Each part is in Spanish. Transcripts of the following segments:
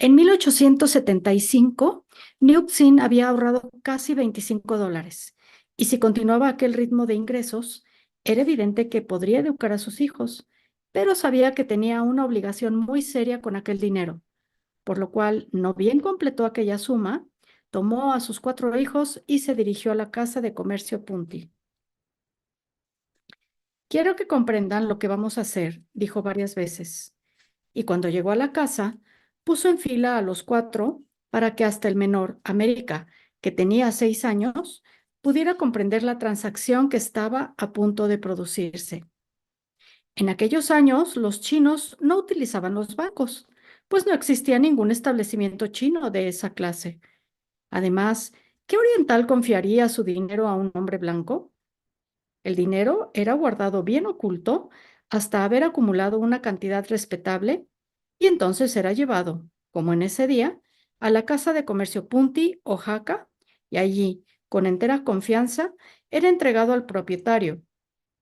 En 1875, Newton había ahorrado casi $25 y si continuaba aquel ritmo de ingresos, era evidente que podría educar a sus hijos, pero sabía que tenía una obligación muy seria con aquel dinero, por lo cual no bien completó aquella suma, tomó a sus 4 hijos y se dirigió a la casa de comercio Punti. Quiero que comprendan lo que vamos a hacer, dijo varias veces. Y cuando llegó a la casa, puso en fila a los 4 para que hasta el menor, América, que tenía 6 años, pudiera comprender la transacción que estaba a punto de producirse. En aquellos años, los chinos no utilizaban los bancos, pues no existía ningún establecimiento chino de esa clase. Además, ¿qué oriental confiaría su dinero a un hombre blanco? El dinero era guardado bien oculto hasta haber acumulado una cantidad respetable y entonces era llevado, como en ese día, a la casa de comercio Punti, Oaxaca, y allí, con entera confianza, era entregado al propietario,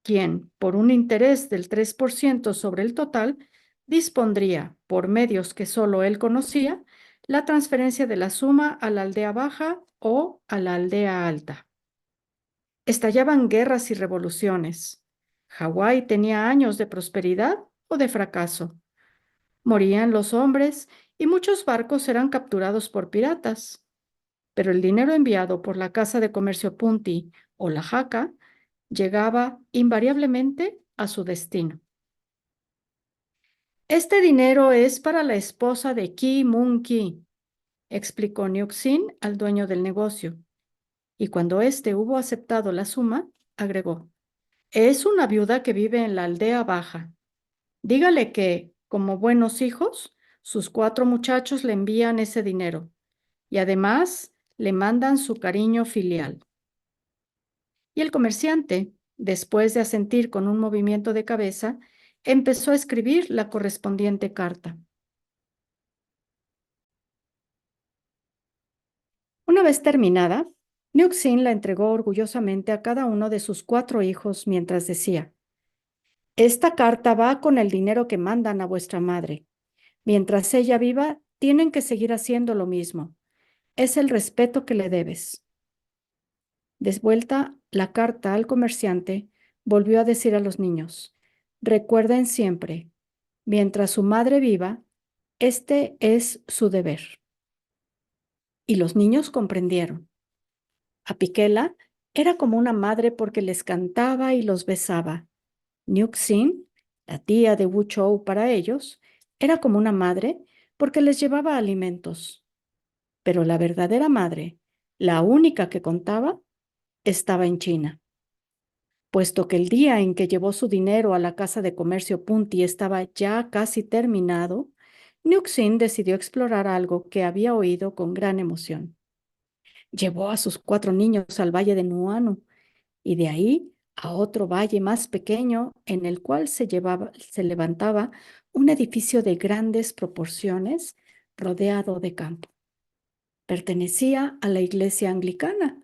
quien, por un interés del 3% sobre el total, dispondría, por medios que solo él conocía, la transferencia de la suma a la aldea baja o a la aldea alta. Estallaban guerras y revoluciones. Hawái tenía años de prosperidad o de fracaso. Morían los hombres y muchos barcos eran capturados por piratas. Pero el dinero enviado por la Casa de Comercio Punti o la Jaca llegaba invariablemente a su destino. Este dinero es para la esposa de Ki Mun Ki, explicó Nixin al dueño del negocio. Y cuando éste hubo aceptado la suma, agregó: es una viuda que vive en la aldea baja. Dígale que, como buenos hijos, sus 4 muchachos le envían ese dinero y además le mandan su cariño filial. Y el comerciante, después de asentir con un movimiento de cabeza, empezó a escribir la correspondiente carta. Una vez terminada, Nixin la entregó orgullosamente a cada uno de sus 4 hijos mientras decía: esta carta va con el dinero que mandan a vuestra madre. Mientras ella viva, tienen que seguir haciendo lo mismo. Es el respeto que le debes. Desvuelta la carta al comerciante, volvió a decir a los niños: recuerden siempre, mientras su madre viva, este es su deber. Y los niños comprendieron. A Piquela era como una madre porque les cantaba y los besaba. Nixin, la tía de Wu Chou para ellos, era como una madre porque les llevaba alimentos. Pero la verdadera madre, la única que contaba, estaba en China. Puesto que el día en que llevó su dinero a la casa de comercio Punti estaba ya casi terminado, Nixin decidió explorar algo que había oído con gran emoción. Llevó a sus 4 niños al valle de Nuanu y de ahí a otro valle más pequeño en el cual se levantaba un edificio de grandes proporciones rodeado de campo. Pertenecía a la iglesia anglicana,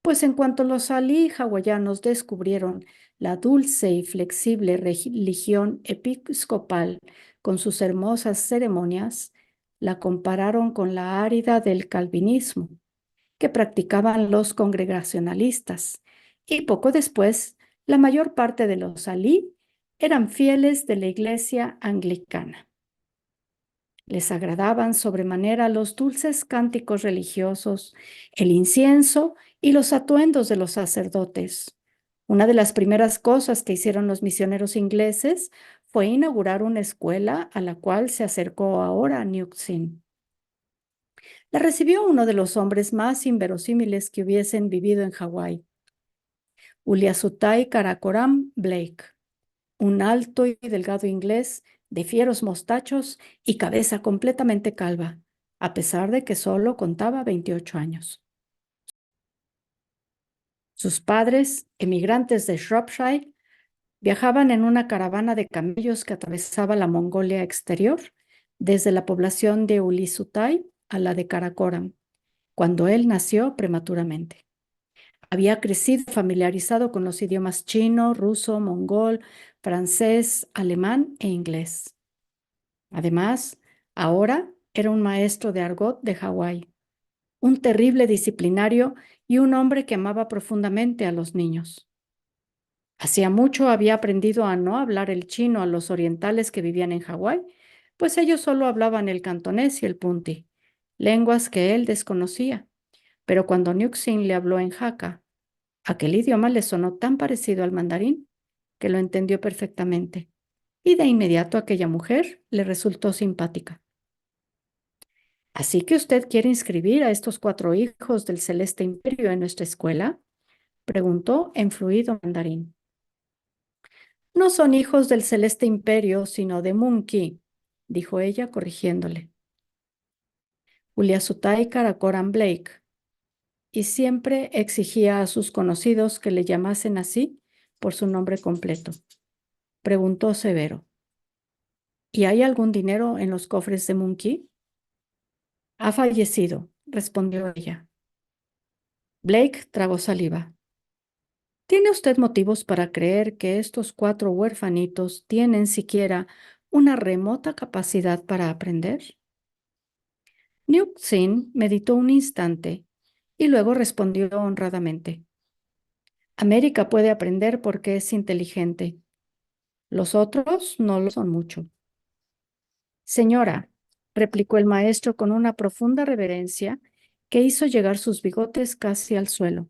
pues en cuanto los salí hawaianos descubrieron la dulce y flexible religión episcopal con sus hermosas ceremonias, la compararon con la árida del calvinismo que practicaban los congregacionalistas, y poco después la mayor parte de los salí eran fieles de la iglesia anglicana. Les agradaban sobremanera los dulces cánticos religiosos, el incienso y los atuendos de los sacerdotes. Una de las primeras cosas que hicieron los misioneros ingleses fue inaugurar una escuela a la cual se acercó ahora Nixin. La recibió uno de los hombres más inverosímiles que hubiesen vivido en Hawái, Uliasutai Karakoram Blake, un alto y delgado inglés de fieros mostachos y cabeza completamente calva, a pesar de que solo contaba 28 años. Sus padres, emigrantes de Shropshire, viajaban en una caravana de camellos que atravesaba la Mongolia exterior, desde la población de Uliasutai a la de Karakoram, cuando él nació prematuramente. Había crecido familiarizado con los idiomas chino, ruso, mongol, francés, alemán e inglés. Además, ahora era un maestro de argot de Hawái, un terrible disciplinario y un hombre que amaba profundamente a los niños. Hacía mucho había aprendido a no hablar el chino a los orientales que vivían en Hawái, pues ellos solo hablaban el cantonés y el punti, lenguas que él desconocía. Pero cuando Nuksin le habló en Hakka, aquel idioma le sonó tan parecido al mandarín que lo entendió perfectamente. Y de inmediato aquella mujer le resultó simpática. ¿Así que usted quiere inscribir a estos 4 hijos del Celeste Imperio en nuestra escuela? Preguntó en fluido mandarín. No son hijos del Celeste Imperio, sino de Monkey, dijo ella corrigiéndole. Uliasutai Karakoram Blake, y siempre exigía a sus conocidos que le llamasen así por su nombre completo. Preguntó severo. ¿Y hay algún dinero en los cofres de Monkey? Ha fallecido, respondió ella. Blake tragó saliva. ¿Tiene usted motivos para creer que estos 4 huerfanitos tienen siquiera una remota capacidad para aprender? Nuksin meditó un instante y luego respondió honradamente. América puede aprender porque es inteligente. Los otros no lo son mucho. Señora, replicó el maestro con una profunda reverencia que hizo llegar sus bigotes casi al suelo.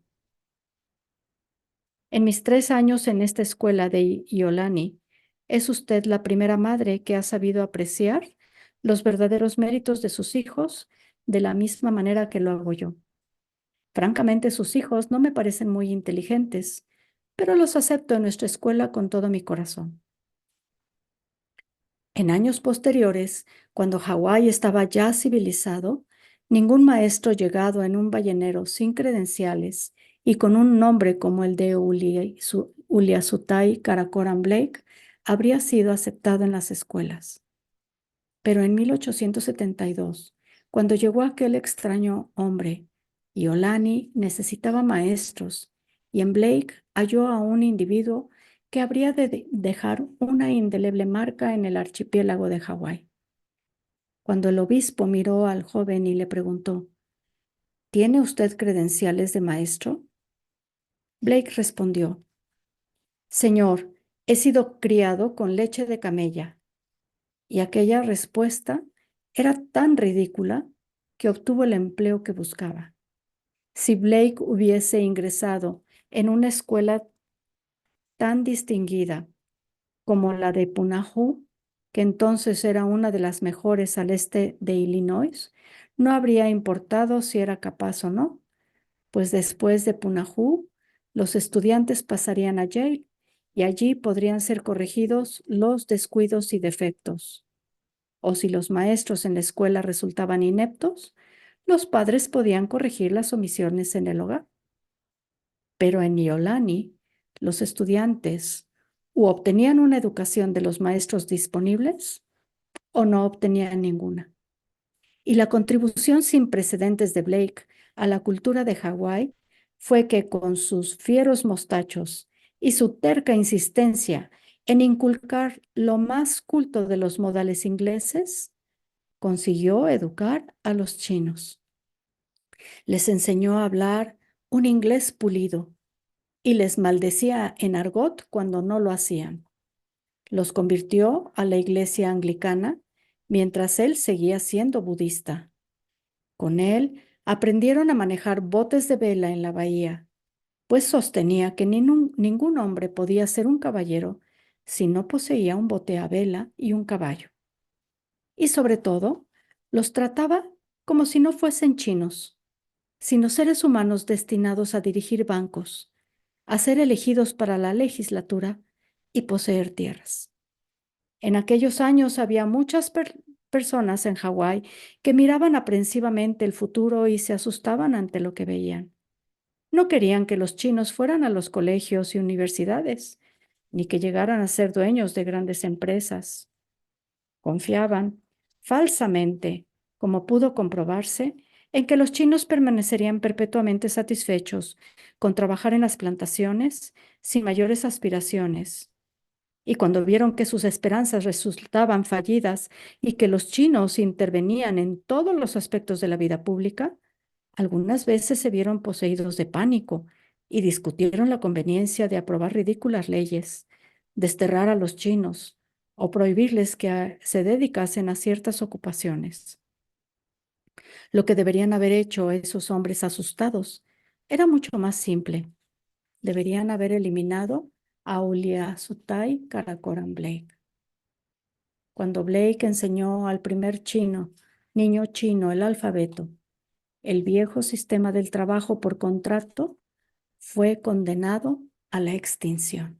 En mis 3 años en esta escuela de Iolani, es usted la primera madre que ha sabido apreciar los verdaderos méritos de sus hijos de la misma manera que lo hago yo. Francamente, sus hijos no me parecen muy inteligentes, pero los acepto en nuestra escuela con todo mi corazón. En años posteriores, cuando Hawái estaba ya civilizado, ningún maestro llegado en un ballenero sin credenciales y con un nombre como el de Uliasutai Karakoram Blake habría sido aceptado en las escuelas. Pero en 1872, cuando llegó aquel extraño hombre, Iolani necesitaba maestros y en Blake halló a un individuo que habría de dejar una indeleble marca en el archipiélago de Hawái. Cuando el obispo miró al joven y le preguntó, ¿tiene usted credenciales de maestro? Blake respondió, Señor, he sido criado con leche de camella. Y aquella respuesta era tan ridícula que obtuvo el empleo que buscaba. Si Blake hubiese ingresado en una escuela tan distinguida como la de Punahou, que entonces era una de las mejores al este de Illinois, no habría importado si era capaz o no, pues después de Punahou, los estudiantes pasarían a Yale y allí podrían ser corregidos los descuidos y defectos. O si los maestros en la escuela resultaban ineptos, los padres podían corregir las omisiones en el hogar. Pero en Iolani, los estudiantes o obtenían una educación de los maestros disponibles o no obtenían ninguna. Y la contribución sin precedentes de Blake a la cultura de Hawái fue que con sus fieros mostachos y su terca insistencia en inculcar lo más culto de los modales ingleses, consiguió educar a los chinos. Les enseñó a hablar un inglés pulido y les maldecía en argot cuando no lo hacían. Los convirtió a la iglesia anglicana mientras él seguía siendo budista. Con él aprendieron a manejar botes de vela en la bahía, pues sostenía que ningún hombre podía ser un caballero si no poseía un bote a vela y un caballo. Y sobre todo, los trataba como si no fuesen chinos, sino seres humanos destinados a dirigir bancos, a ser elegidos para la legislatura y poseer tierras. En aquellos años había muchas personas en Hawái que miraban aprensivamente el futuro y se asustaban ante lo que veían. No querían que los chinos fueran a los colegios y universidades, ni que llegaran a ser dueños de grandes empresas. Confiaban, falsamente, como pudo comprobarse, en que los chinos permanecerían perpetuamente satisfechos con trabajar en las plantaciones sin mayores aspiraciones Y cuando vieron que sus esperanzas resultaban fallidas y que los chinos intervenían en todos los aspectos de la vida pública, algunas veces se vieron poseídos de pánico y discutieron la conveniencia de aprobar ridículas leyes, desterrar a los chinos o prohibirles que se dedicasen a ciertas ocupaciones. Lo que deberían haber hecho esos hombres asustados era mucho más simple. Deberían haber eliminado a Uliasutai Karakoram Blake. Cuando Blake enseñó al primer niño chino el alfabeto, el viejo sistema del trabajo por contrato fue condenado a la extinción.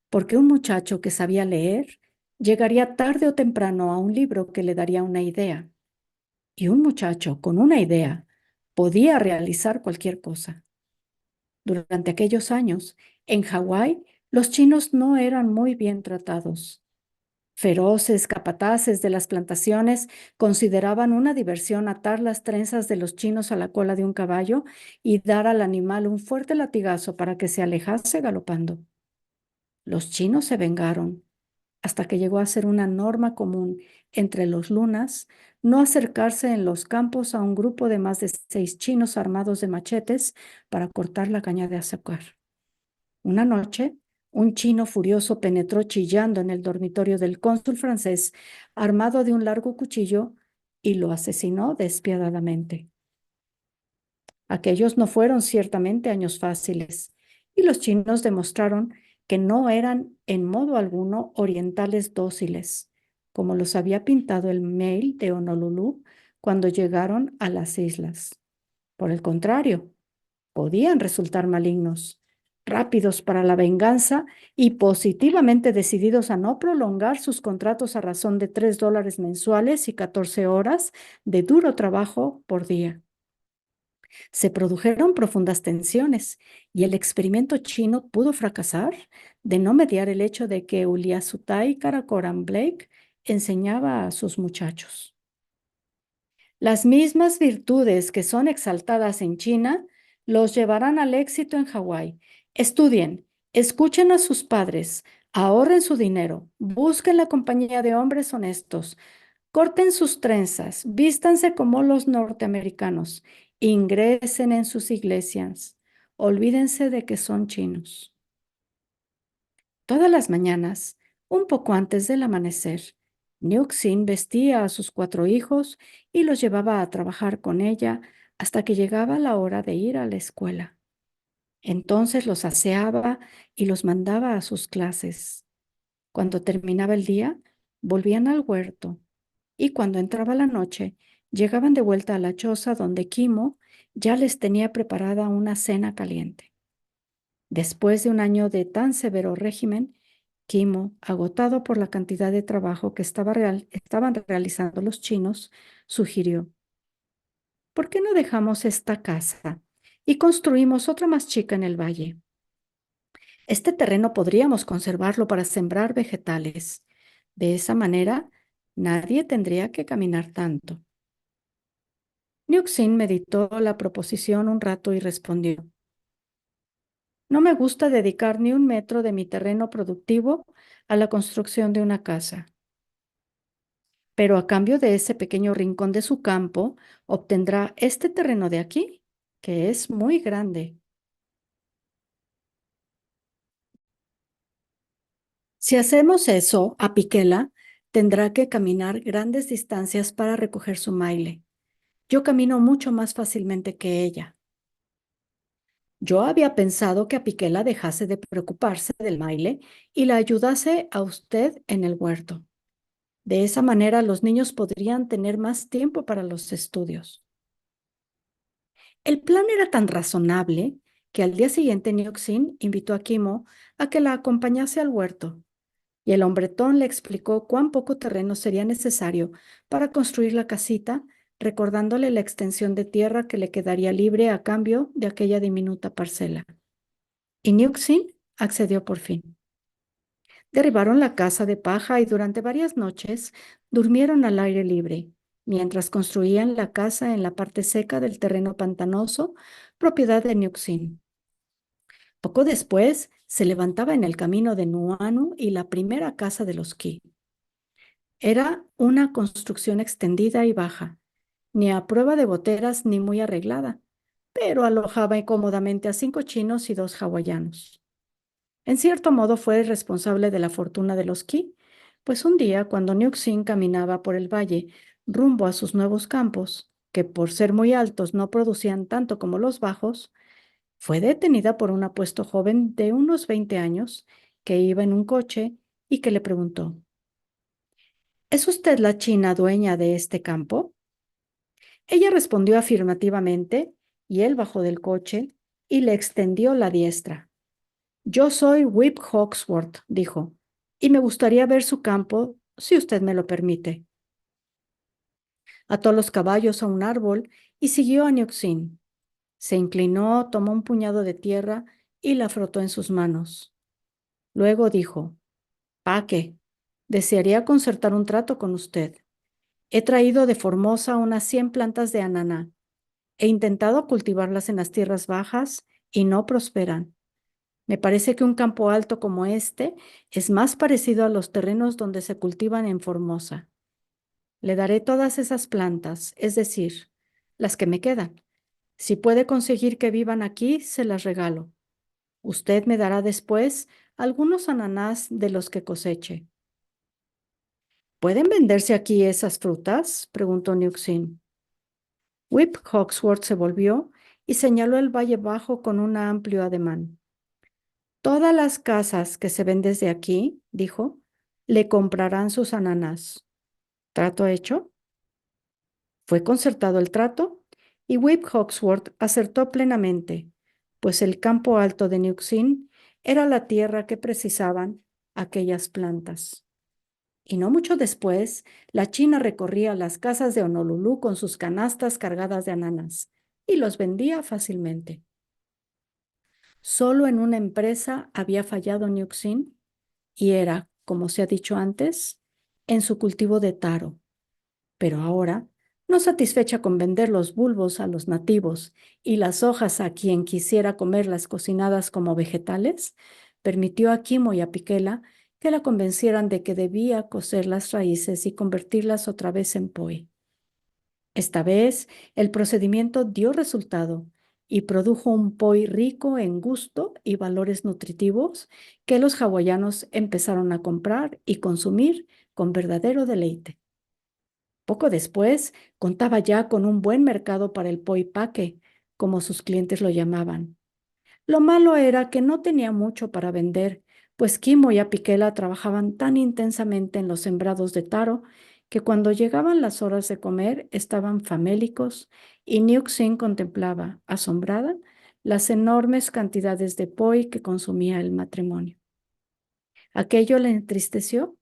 Porque un muchacho que sabía leer llegaría tarde o temprano a un libro que le daría una idea. Y un muchacho con una idea podía realizar cualquier cosa. Durante aquellos años, en Hawái, los chinos no eran muy bien tratados. Feroces capataces de las plantaciones consideraban una diversión atar las trenzas de los chinos a la cola de un caballo y dar al animal un fuerte latigazo para que se alejase galopando. Los chinos se vengaron hasta que llegó a ser una norma común entre los lunas no acercarse en los campos a un grupo de más de 6 chinos armados de machetes para cortar la caña de azúcar. Una noche, un chino furioso penetró chillando en el dormitorio del cónsul francés, armado de un largo cuchillo, y lo asesinó despiadadamente. Aquellos no fueron ciertamente años fáciles, y los chinos demostraron que no eran en modo alguno orientales dóciles, como los había pintado el mail de Honolulu cuando llegaron a las islas. Por el contrario, podían resultar malignos, rápidos para la venganza y positivamente decididos a no prolongar sus contratos a razón de $3 mensuales y 14 horas de duro trabajo por día. Se produjeron profundas tensiones y el experimento chino pudo fracasar de no mediar el hecho de que Uliasutai Karakoram Blake enseñaba a sus muchachos. Las mismas virtudes que son exaltadas en China los llevarán al éxito en Hawái. Estudien, escuchen a sus padres, ahorren su dinero, busquen la compañía de hombres honestos, corten sus trenzas, vístanse como los norteamericanos, ingresen en sus iglesias, olvídense de que son chinos. Todas las mañanas, un poco antes del amanecer, Nixin vestía a sus 4 hijos y los llevaba a trabajar con ella hasta que llegaba la hora de ir a la escuela. Entonces los aseaba y los mandaba a sus clases. Cuando terminaba el día, volvían al huerto y cuando entraba la noche, llegaban de vuelta a la choza donde Kimo ya les tenía preparada una cena caliente. Después de un año de tan severo régimen, Kimo, agotado por la cantidad de trabajo que estaban realizando los chinos, sugirió, ¿por qué no dejamos esta casa y construimos otra más chica en el valle? Este terreno podríamos conservarlo para sembrar vegetales. De esa manera, nadie tendría que caminar tanto. Nixin meditó la proposición un rato y respondió, no me gusta dedicar ni un metro de mi terreno productivo a la construcción de una casa. Pero a cambio de ese pequeño rincón de su campo, obtendrá este terreno de aquí, que es muy grande. Si hacemos eso, a Piquela tendrá que caminar grandes distancias para recoger su maile. Yo camino mucho más fácilmente que ella. Yo había pensado que a Piquela dejase de preocuparse del maile y la ayudase a usted en el huerto. De esa manera los niños podrían tener más tiempo para los estudios. El plan era tan razonable que al día siguiente Nixin invitó a Kimo a que la acompañase al huerto y el hombretón le explicó cuán poco terreno sería necesario para construir la casita, recordándole la extensión de tierra que le quedaría libre a cambio de aquella diminuta parcela. Y Nixin accedió por fin. Derribaron la casa de paja y durante varias noches durmieron al aire libre, mientras construían la casa en la parte seca del terreno pantanoso, propiedad de Nixin. Poco después, se levantaba en el camino de Nuanu y la primera casa de los Ki. Era una construcción extendida y baja, ni a prueba de goteras ni muy arreglada, pero alojaba cómodamente a 5 chinos y 2 hawaianos. En cierto modo fue el responsable de la fortuna de los Ki, pues un día cuando Nixin caminaba por el valle rumbo a sus nuevos campos, que por ser muy altos no producían tanto como los bajos, fue detenida por un apuesto joven de unos 20 años que iba en un coche y que le preguntó: ¿Es usted la china dueña de este campo? Ella respondió afirmativamente y él bajó del coche y le extendió la diestra. Yo soy Whip Hawksworth, dijo, y me gustaría ver su campo, si usted me lo permite. Ató los caballos a un árbol y siguió a Nioxin. Se inclinó, tomó un puñado de tierra y la frotó en sus manos. Luego dijo: Paque, desearía concertar un trato con usted. He traído de Formosa unas 100 plantas de ananá. He intentado cultivarlas en las tierras bajas y no prosperan. Me parece que un campo alto como este es más parecido a los terrenos donde se cultivan en Formosa. Le daré todas esas plantas, es decir, las que me quedan. Si puede conseguir que vivan aquí, se las regalo. Usted me dará después algunos ananás de los que coseche. ¿Pueden venderse aquí esas frutas?, preguntó Nixin. Whip Hawksworth se volvió y señaló el valle bajo con un amplio ademán. Todas las casas que se ven desde aquí, dijo, le comprarán sus ananás. ¿Trato hecho? Fue concertado el trato y Whip Hawksworth acertó plenamente, pues el campo alto de Nixin era la tierra que precisaban aquellas plantas. Y no mucho después, la china recorría las casas de Honolulu con sus canastas cargadas de ananas y los vendía fácilmente. Solo en una empresa había fallado Nixin y era, como se ha dicho antes, en su cultivo de taro. Pero ahora, no satisfecha con vender los bulbos a los nativos y las hojas a quien quisiera comerlas cocinadas como vegetales, permitió a Kimo y a Piquela que la convencieran de que debía cocer las raíces y convertirlas otra vez en poi. Esta vez, el procedimiento dio resultado y produjo un poi rico en gusto y valores nutritivos que los hawaianos empezaron a comprar y consumir con verdadero deleite. Poco después, contaba ya con un buen mercado para el poi paque, como sus clientes lo llamaban. Lo malo era que no tenía mucho para vender, pues Kimo y Apiquela trabajaban tan intensamente en los sembrados de taro que cuando llegaban las horas de comer estaban famélicos y Nixin contemplaba, asombrada, las enormes cantidades de poi que consumía el matrimonio. Aquello le entristeció,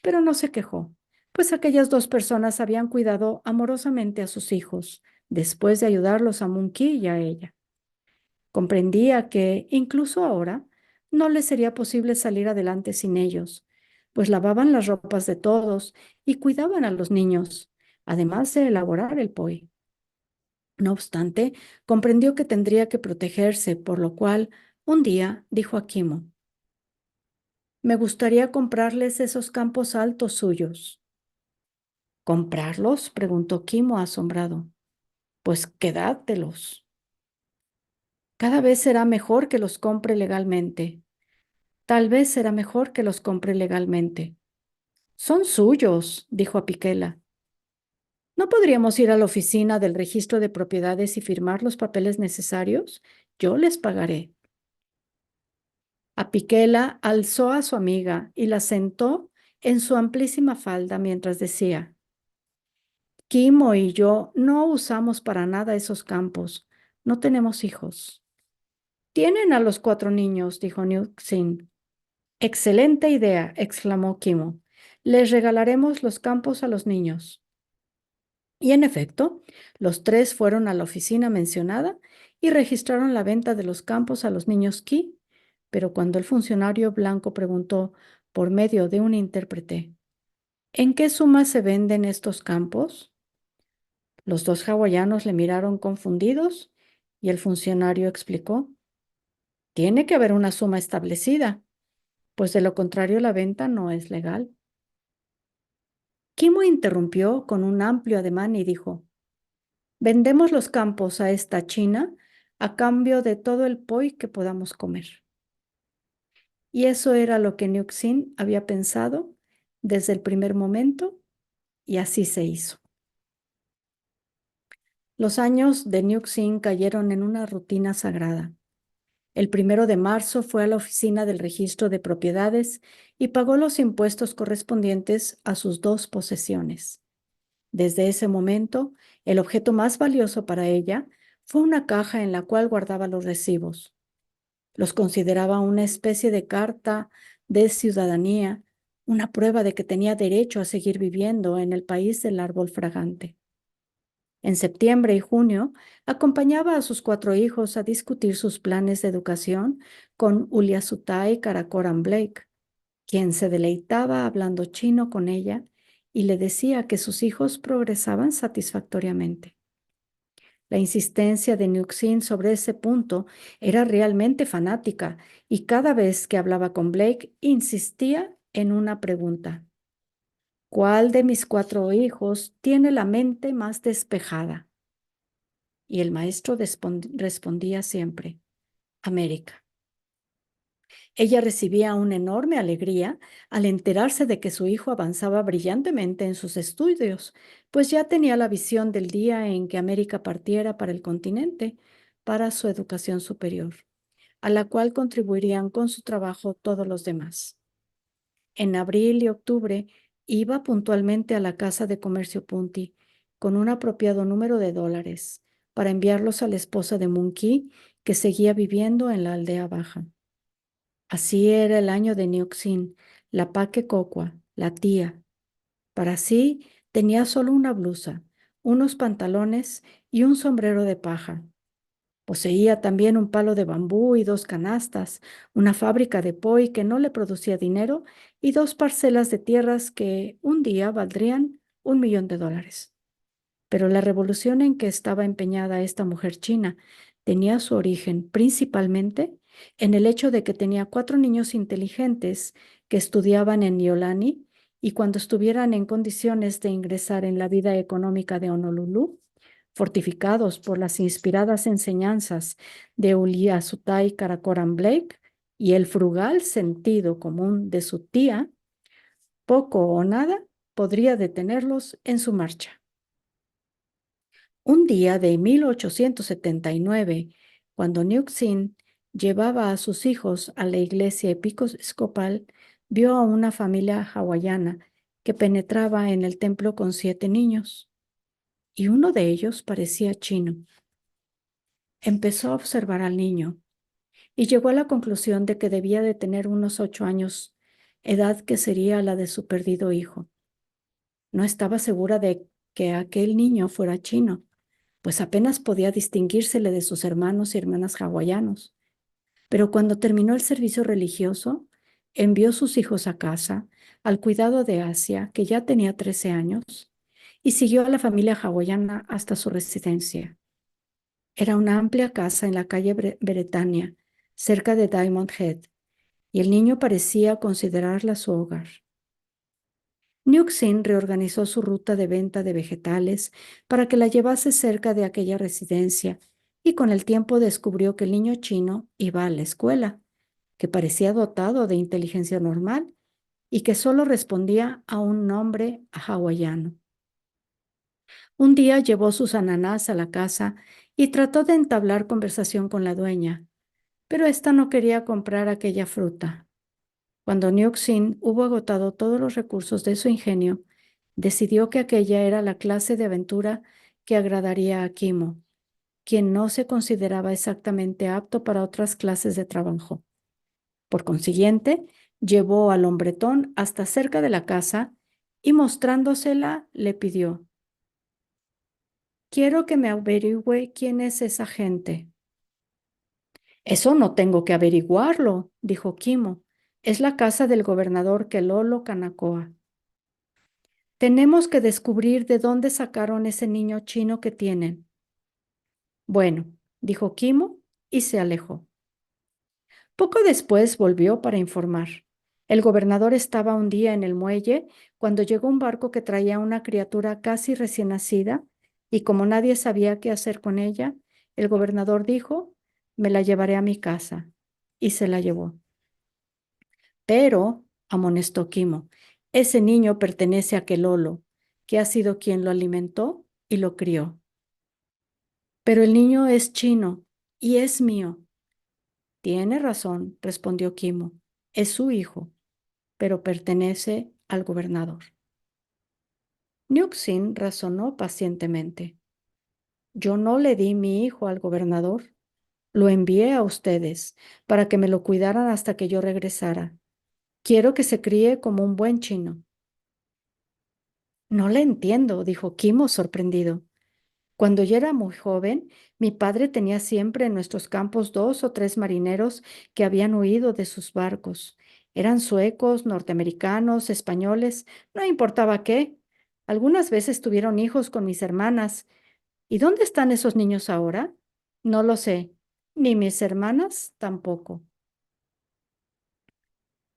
pero no se quejó, pues aquellas 2 personas habían cuidado amorosamente a sus hijos, después de ayudarlos a Monkey y a ella. Comprendía que, incluso ahora, no les sería posible salir adelante sin ellos, pues lavaban las ropas de todos y cuidaban a los niños, además de elaborar el poi. No obstante, comprendió que tendría que protegerse, por lo cual, un día dijo a Kimo: Me gustaría comprarles esos campos altos suyos. ¿Comprarlos?, preguntó Kimo asombrado. Pues quédatelos. Cada vez será mejor que los compre legalmente. Tal vez será mejor que los compre legalmente. Son suyos, dijo Apiquela. ¿No podríamos ir a la oficina del registro de propiedades y firmar los papeles necesarios? Yo les pagaré. Apiquela alzó a su amiga y la sentó en su amplísima falda mientras decía: Kimo y yo no usamos para nada esos campos. No tenemos hijos. Tienen a los 4 niños, dijo Nixin. Excelente idea, exclamó Kimo. Les regalaremos los campos a los niños. Y en efecto, los 3 fueron a la oficina mencionada y registraron la venta de los campos a los niños Ki, pero cuando el funcionario blanco preguntó por medio de un intérprete: ¿En qué suma se venden estos campos?, los 2 hawaianos le miraron confundidos y el funcionario explicó: Tiene que haber una suma establecida, pues de lo contrario la venta no es legal. Kimo interrumpió con un amplio ademán y dijo, vendemos los campos a esta china a cambio de todo el poi que podamos comer. Y eso era lo que Nyuxin había pensado desde el primer momento y así se hizo. Los años de Nyuxin cayeron en una rutina sagrada. El 1 de marzo fue a la oficina del registro de propiedades y pagó los impuestos correspondientes a sus 2 posesiones. Desde ese momento, el objeto más valioso para ella fue una caja en la cual guardaba los recibos. Los consideraba una especie de carta de ciudadanía, una prueba de que tenía derecho a seguir viviendo en el país del árbol fragante. En septiembre y junio, acompañaba a sus 4 hijos a discutir sus planes de educación con Uliasutai Karakoram Blake, quien se deleitaba hablando chino con ella y le decía que sus hijos progresaban satisfactoriamente. La insistencia de Nyuxin sobre ese punto era realmente fanática y cada vez que hablaba con Blake insistía en una pregunta. ¿Cuál de mis 4 hijos tiene la mente más despejada? Y el maestro respondía siempre, América. Ella recibía una enorme alegría al enterarse de que su hijo avanzaba brillantemente en sus estudios, pues ya tenía la visión del día en que América partiera para el continente para su educación superior, a la cual contribuirían con su trabajo todos los demás. En abril y octubre iba puntualmente a la Casa de Comercio Punti con un apropiado número de dólares para enviarlos a la esposa de Monkey, que seguía viviendo en la aldea baja. Así era el año de Nioxin, la Paque Cocua, la tía. Para sí tenía solo una blusa, unos pantalones y un sombrero de paja. Poseía también un palo de bambú y 2 canastas, una fábrica de poi que no le producía dinero y 2 parcelas de tierras que un día valdrían $1.000.000. Pero la revolución en que estaba empeñada esta mujer china tenía su origen principalmente en el hecho de que tenía 4 niños inteligentes que estudiaban en Yolani y cuando estuvieran en condiciones de ingresar en la vida económica de Honolulu, fortificados por las inspiradas enseñanzas de Uliasutai Karakoram Blake y el frugal sentido común de su tía, poco o nada podría detenerlos en su marcha. Un día de 1879, cuando Nyuxin llevaba a sus hijos a la iglesia episcopal, vio a una familia hawaiana que penetraba en el templo con 7 niños, y uno de ellos parecía chino. Empezó a observar al niño y llegó a la conclusión de que debía de tener unos 8 años, edad que sería la de su perdido hijo. No estaba segura de que aquel niño fuera chino, pues apenas podía distinguírsele de sus hermanos y hermanas hawaianos. Pero cuando terminó el servicio religioso, envió sus hijos a casa, al cuidado de Asia, que ya tenía 13 años, y siguió a la familia hawaiana hasta su residencia. Era una amplia casa en la calle Bretaña, cerca de Diamond Head, y el niño parecía considerarla su hogar. Nyuxin reorganizó su ruta de venta de vegetales para que la llevase cerca de aquella residencia y con el tiempo descubrió que el niño chino iba a la escuela, que parecía dotado de inteligencia normal y que solo respondía a un nombre hawaiano. Un día llevó sus ananás a la casa y trató de entablar conversación con la dueña, pero ésta no quería comprar aquella fruta. Cuando Nyuxin hubo agotado todos los recursos de su ingenio, decidió que aquella era la clase de aventura que agradaría a Kimo, quien no se consideraba exactamente apto para otras clases de trabajo. Por consiguiente, llevó al hombretón hasta cerca de la casa y mostrándosela le pidió, quiero que me averigüe quién es esa gente. Eso no tengo que averiguarlo, dijo Kimo. Es la casa del gobernador Kelolo Kanakoa. Tenemos que descubrir de dónde sacaron ese niño chino que tienen. Bueno, dijo Kimo y se alejó. Poco después volvió para informar. El gobernador estaba un día en el muelle cuando llegó un barco que traía una criatura casi recién nacida y como nadie sabía qué hacer con ella, el gobernador dijo, me la llevaré a mi casa y se la llevó. Pero, amonestó Quimo, ese niño pertenece a Quelolo, que ha sido quien lo alimentó y lo crió. Pero el niño es chino y es mío. Tiene razón, respondió Quimo. Es su hijo, pero pertenece al gobernador. Nixin razonó pacientemente. Yo no le di mi hijo al gobernador. Lo envié a ustedes para que me lo cuidaran hasta que yo regresara. Quiero que se críe como un buen chino. No le entiendo, dijo Quimo sorprendido. Cuando yo era muy joven, mi padre tenía siempre en nuestros campos 2 o 3 marineros que habían huido de sus barcos. Eran suecos, norteamericanos, españoles, no importaba qué. Algunas veces tuvieron hijos con mis hermanas. ¿Y dónde están esos niños ahora? No lo sé, ni mis hermanas tampoco.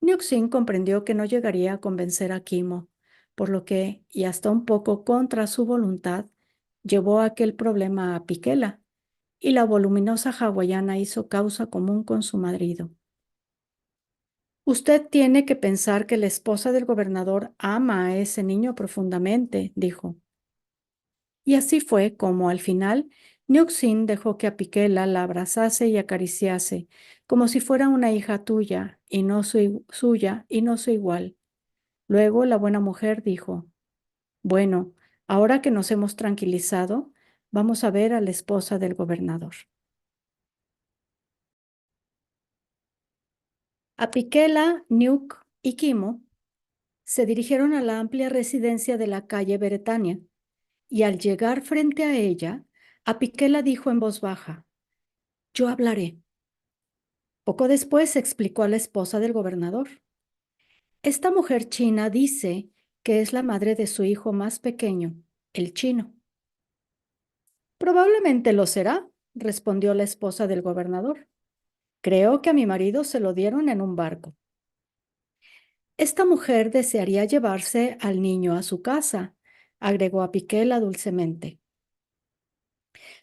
Nixin comprendió que no llegaría a convencer a Kimo, por lo que, y hasta un poco contra su voluntad, llevó aquel problema a Pikela, y la voluminosa hawaiana hizo causa común con su marido. Usted tiene que pensar que la esposa del gobernador ama a ese niño profundamente, dijo. Y así fue como al final Nixin dejó que a Pikela la abrazase y acariciase, como si fuera una hija tuya y no suya y no su igual. Luego la buena mujer dijo, bueno, ahora que nos hemos tranquilizado, vamos a ver a la esposa del gobernador. A Pikela, Nuke y Kimo se dirigieron a la amplia residencia de la calle Beretania y al llegar frente a ella, a Pikela dijo en voz baja, yo hablaré. Poco después explicó a la esposa del gobernador. Esta mujer china dice que es la madre de su hijo más pequeño, el chino. Probablemente lo será, respondió la esposa del gobernador. Creo que a mi marido se lo dieron en un barco. Esta mujer desearía llevarse al niño a su casa, agregó a Piquela dulcemente.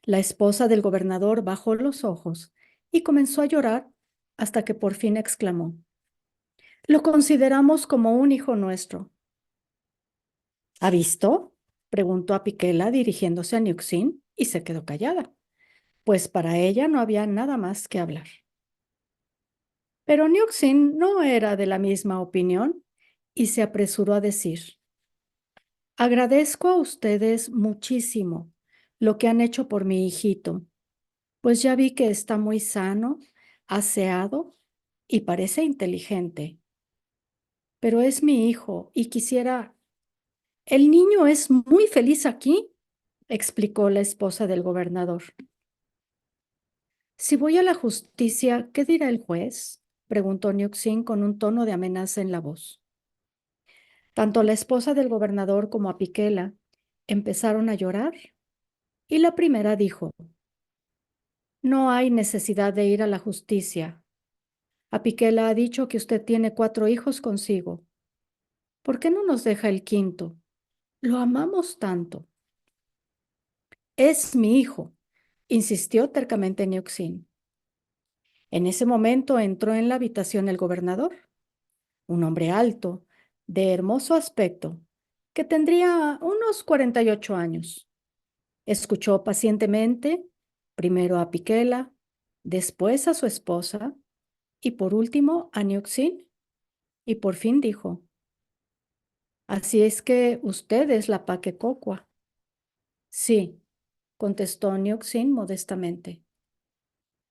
La esposa del gobernador bajó los ojos y comenzó a llorar hasta que por fin exclamó, lo consideramos como un hijo nuestro. ¿Ha visto? Preguntó a Piquela dirigiéndose a Nixin y se quedó callada, pues para ella no había nada más que hablar. Pero Nixin no era de la misma opinión y se apresuró a decir, agradezco a ustedes muchísimo lo que han hecho por mi hijito, pues ya vi que está muy sano, aseado y parece inteligente. Pero es mi hijo y quisiera... El niño es muy feliz aquí, explicó la esposa del gobernador. Si voy a la justicia, ¿qué dirá el juez? Preguntó Nixin con un tono de amenaza en la voz. Tanto la esposa del gobernador como a Piquela empezaron a llorar y la primera dijo, no hay necesidad de ir a la justicia. A Piquela ha dicho que usted tiene 4 hijos consigo. ¿Por qué no nos deja el quinto? Lo amamos tanto. Es mi hijo, insistió tercamente Nixin. En ese momento entró en la habitación el gobernador, un hombre alto, de hermoso aspecto, que tendría unos 48 años. Escuchó pacientemente, primero a Piquela, después a su esposa y por último a Nixin, y por fin dijo, así es que usted es la Paquecocua. Sí, contestó Nixin modestamente.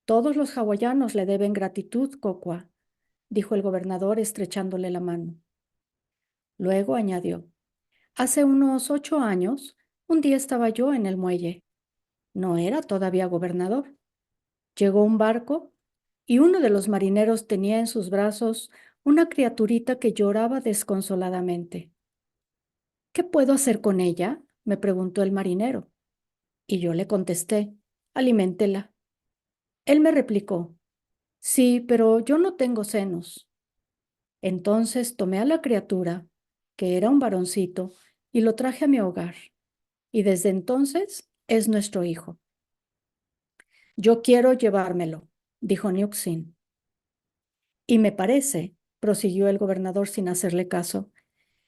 Todos los hawaianos le deben gratitud, Cocua, dijo el gobernador estrechándole la mano. Luego añadió, hace unos 8 años, un día estaba yo en el muelle. No era todavía gobernador. Llegó un barco y uno de los marineros tenía en sus brazos una criaturita que lloraba desconsoladamente. ¿Qué puedo hacer con ella? Me preguntó el marinero. Y yo le contesté, aliméntela. Él me replicó, Sí, pero yo no tengo senos. Entonces tomé a la criatura, que era un varoncito, y lo traje a mi hogar. Y desde entonces es nuestro hijo. Yo quiero llevármelo, dijo Nixon. Y me parece, prosiguió el gobernador sin hacerle caso,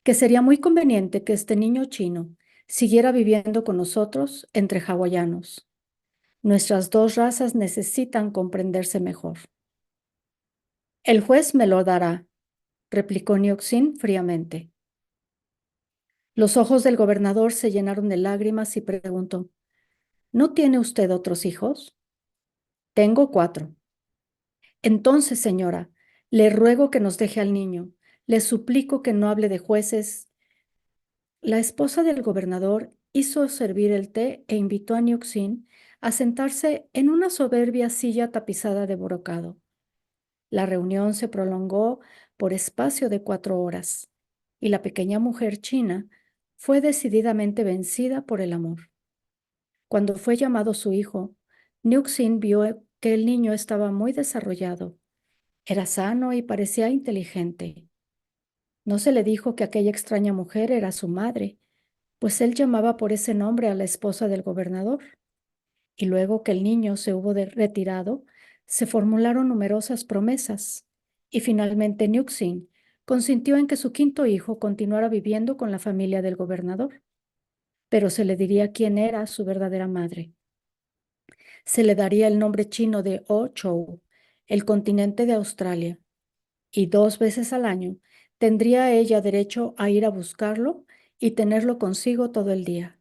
que sería muy conveniente que este niño chino siguiera viviendo con nosotros entre hawaianos. Nuestras dos razas necesitan comprenderse mejor. El juez me lo dará, replicó Nioxin fríamente. Los ojos del gobernador se llenaron de lágrimas y preguntó, ¿no tiene usted otros hijos? Tengo 4. Entonces, señora, le ruego que nos deje al niño. Le suplico que no hable de jueces. La esposa del gobernador hizo servir el té e invitó a Nioxin a sentarse en una soberbia silla tapizada de brocado. La reunión se prolongó por espacio de 4 horas y la pequeña mujer china fue decididamente vencida por el amor. Cuando fue llamado su hijo, Nixon vio que el niño estaba muy desarrollado. Era sano y parecía inteligente. No se le dijo que aquella extraña mujer era su madre, pues él llamaba por ese nombre a la esposa del gobernador. Y luego que el niño se hubo retirado, se formularon numerosas promesas. Y finalmente Nixon consintió en que su quinto hijo continuara viviendo con la familia del gobernador, pero se le diría quién era su verdadera madre. Se le daría el nombre chino de O-Chou, el continente de Australia, y 2 veces al año tendría ella derecho a ir a buscarlo y tenerlo consigo todo el día.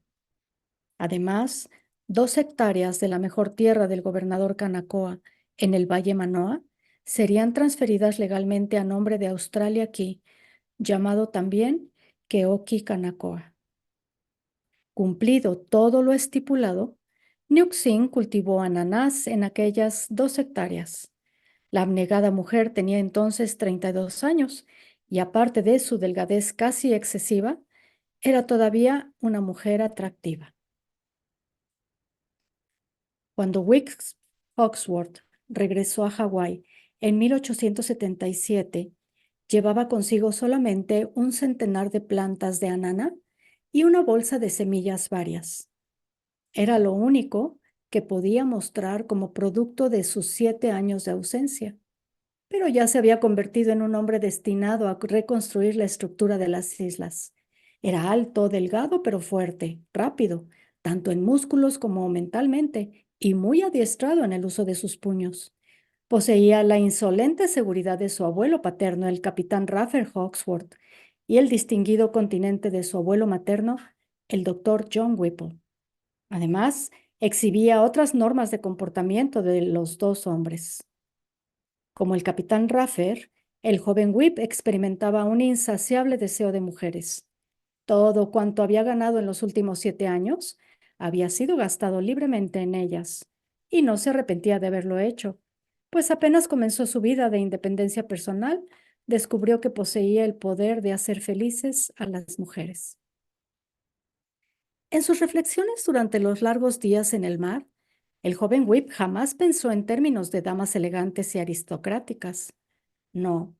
Además, 2 hectáreas de la mejor tierra del gobernador Kanakoa en el Valle Manoa serían transferidas legalmente a nombre de Australia Key, llamado también Keoki Kanakoa. Cumplido todo lo estipulado, Nixon cultivó ananás en aquellas 2 hectáreas. La abnegada mujer tenía entonces 32 años y aparte de su delgadez casi excesiva, era todavía una mujer atractiva. Cuando Wicks Hawksworth regresó a Hawái en 1877, llevaba consigo solamente un centenar de plantas de anana y una bolsa de semillas varias. Era lo único que podía mostrar como producto de sus 7 años de ausencia, pero ya se había convertido en un hombre destinado a reconstruir la estructura de las islas. Era alto, delgado, pero fuerte, rápido, tanto en músculos como mentalmente, y muy adiestrado en el uso de sus puños. Poseía la insolente seguridad de su abuelo paterno, el capitán Raffer Hawksworth, y el distinguido continente de su abuelo materno, el doctor John Whipple. Además, exhibía otras normas de comportamiento de los dos hombres. Como el capitán Raffer, el joven Whip experimentaba un insaciable deseo de mujeres. Todo cuanto había ganado en los últimos 7 años había sido gastado libremente en ellas, y no se arrepentía de haberlo hecho, pues apenas comenzó su vida de independencia personal, descubrió que poseía el poder de hacer felices a las mujeres. En sus reflexiones durante los largos días en el mar, el joven Whip jamás pensó en términos de damas elegantes y aristocráticas. No,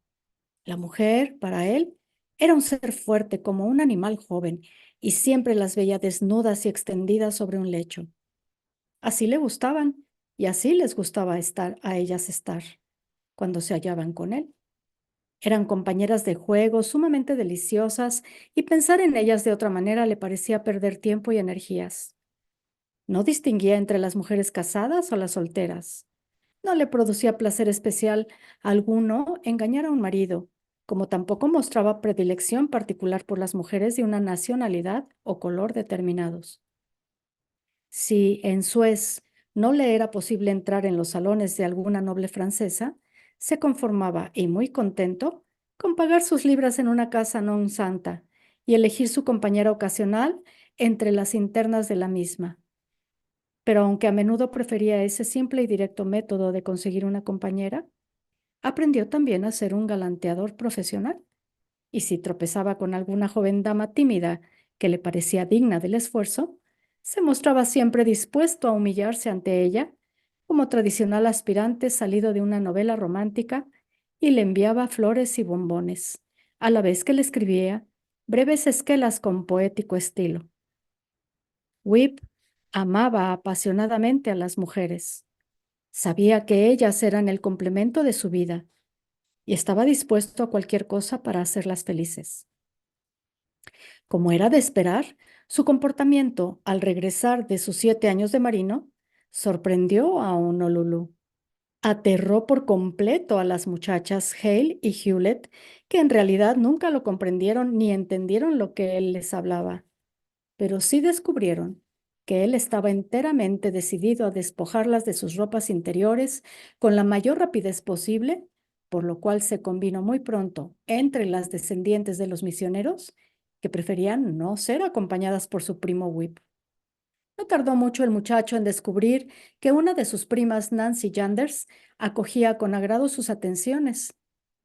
la mujer, para él, era un ser fuerte como un animal joven y siempre las veía desnudas y extendidas sobre un lecho. Así le gustaban y así les gustaba estar a ellas estar cuando se hallaban con él. Eran compañeras de juego sumamente deliciosas y pensar en ellas de otra manera le parecía perder tiempo y energías. No distinguía entre las mujeres casadas o las solteras. No le producía placer especial alguno engañar a un marido, como tampoco mostraba predilección particular por las mujeres de una nacionalidad o color determinados. Si en Suez no le era posible entrar en los salones de alguna noble francesa, se conformaba, y muy contento, con pagar sus libras en una casa non santa y elegir su compañera ocasional entre las internas de la misma. Pero aunque a menudo prefería ese simple y directo método de conseguir una compañera, aprendió también a ser un galanteador profesional. Y si tropezaba con alguna joven dama tímida que le parecía digna del esfuerzo, se mostraba siempre dispuesto a humillarse ante ella como tradicional aspirante salido de una novela romántica, y le enviaba flores y bombones, a la vez que le escribía breves esquelas con poético estilo. Whip amaba apasionadamente a las mujeres. Sabía que ellas eran el complemento de su vida y estaba dispuesto a cualquier cosa para hacerlas felices. Como era de esperar, su comportamiento al regresar de sus 7 años de marino sorprendió a Honolulu. Aterró por completo a las muchachas Hale y Hewlett, que en realidad nunca lo comprendieron ni entendieron lo que él les hablaba, pero sí descubrieron que él estaba enteramente decidido a despojarlas de sus ropas interiores con la mayor rapidez posible, por lo cual se combinó muy pronto entre las descendientes de los misioneros, que preferían no ser acompañadas por su primo Whip. No tardó mucho el muchacho en descubrir que una de sus primas, Nancy Yanders, acogía con agrado sus atenciones,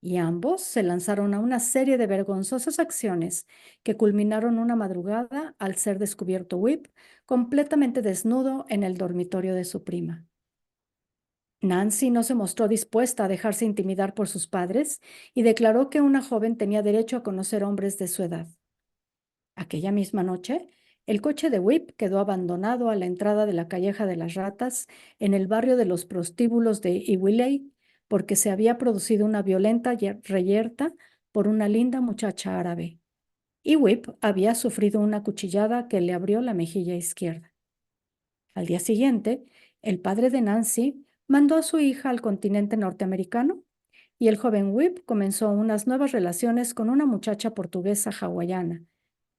y ambos se lanzaron a una serie de vergonzosas acciones que culminaron una madrugada al ser descubierto Whip completamente desnudo en el dormitorio de su prima. Nancy no se mostró dispuesta a dejarse intimidar por sus padres y declaró que una joven tenía derecho a conocer hombres de su edad. Aquella misma noche, el coche de Whip quedó abandonado a la entrada de la Calleja de las Ratas en el barrio de los prostíbulos de Iwilei porque se había producido una violenta reyerta por una linda muchacha árabe. Y Whip había sufrido una cuchillada que le abrió la mejilla izquierda. Al día siguiente, el padre de Nancy mandó a su hija al continente norteamericano y el joven Whip comenzó unas nuevas relaciones con una muchacha portuguesa hawaiana,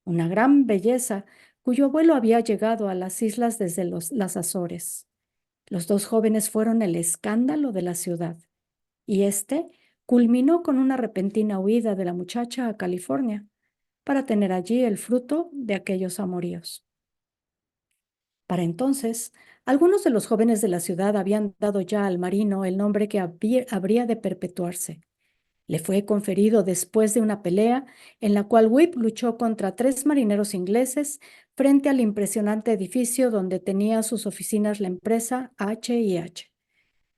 una gran belleza cuyo abuelo había llegado a las islas desde las Azores. Los dos jóvenes fueron el escándalo de la ciudad, y este culminó con una repentina huida de la muchacha a California para tener allí el fruto de aquellos amoríos. Para entonces, algunos de los jóvenes de la ciudad habían dado ya al marino el nombre que habría de perpetuarse. Le fue conferido después de una pelea en la cual Whip luchó contra 3 marineros ingleses frente al impresionante edificio donde tenía sus oficinas la empresa H&H.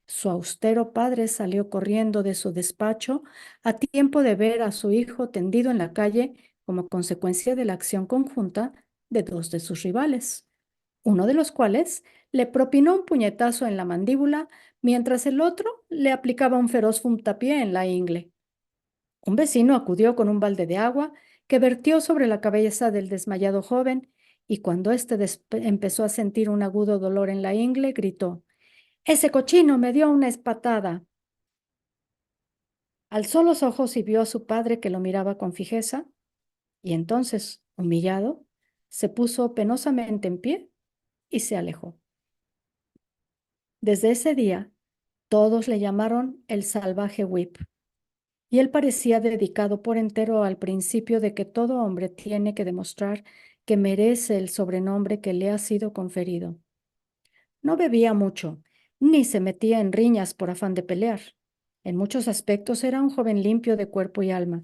Su austero padre salió corriendo de su despacho a tiempo de ver a su hijo tendido en la calle como consecuencia de la acción conjunta de dos de sus rivales, uno de los cuales le propinó un puñetazo en la mandíbula mientras el otro le aplicaba un feroz puntapié en la ingle. Un vecino acudió con un balde de agua que vertió sobre la cabeza del desmayado joven y cuando éste empezó a sentir un agudo dolor en la ingle, gritó: «¡Ese cochino me dio una espatada!». Alzó los ojos y vio a su padre que lo miraba con fijeza y entonces, humillado, se puso penosamente en pie y se alejó. Desde ese día, todos le llamaron el salvaje Whip. Y él parecía dedicado por entero al principio de que todo hombre tiene que demostrar que merece el sobrenombre que le ha sido conferido. No bebía mucho, ni se metía en riñas por afán de pelear. En muchos aspectos era un joven limpio de cuerpo y alma,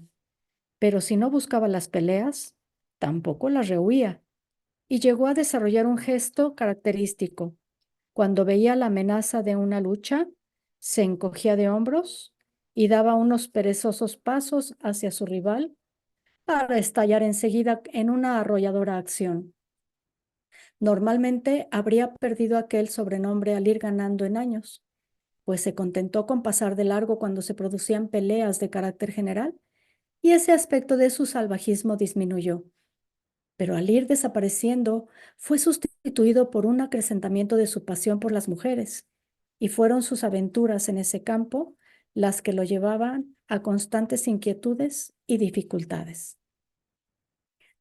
pero si no buscaba las peleas, tampoco las rehuía, y llegó a desarrollar un gesto característico. Cuando veía la amenaza de una lucha, se encogía de hombros y daba unos perezosos pasos hacia su rival para estallar enseguida en una arrolladora acción. Normalmente habría perdido aquel sobrenombre al ir ganando en años, pues se contentó con pasar de largo cuando se producían peleas de carácter general y ese aspecto de su salvajismo disminuyó. Pero al ir desapareciendo, fue sustituido por un acrecentamiento de su pasión por las mujeres, y fueron sus aventuras en ese campo las que lo llevaban a constantes inquietudes y dificultades.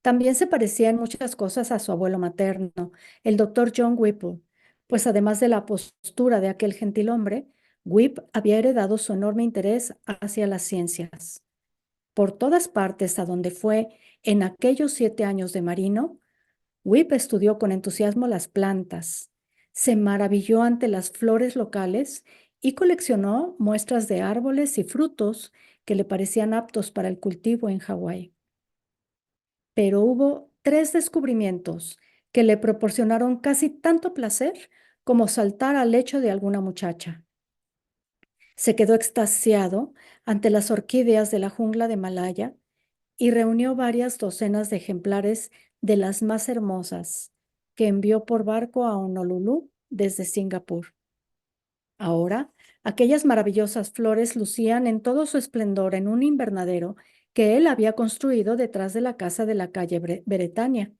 También se parecía en muchas cosas a su abuelo materno, el doctor John Whipple, pues además de la postura de aquel gentilhombre, Whip había heredado su enorme interés hacia las ciencias. Por todas partes a donde fue en aquellos 7 años de marino, Whip estudió con entusiasmo las plantas, se maravilló ante las flores locales y coleccionó muestras de árboles y frutos que le parecían aptos para el cultivo en Hawái. Pero hubo 3 descubrimientos que le proporcionaron casi tanto placer como saltar al lecho de alguna muchacha. Se quedó extasiado ante las orquídeas de la jungla de Malaya y reunió varias docenas de ejemplares de las más hermosas que envió por barco a Honolulu desde Singapur. Ahora, aquellas maravillosas flores lucían en todo su esplendor en un invernadero que él había construido detrás de la casa de la calle Beretania,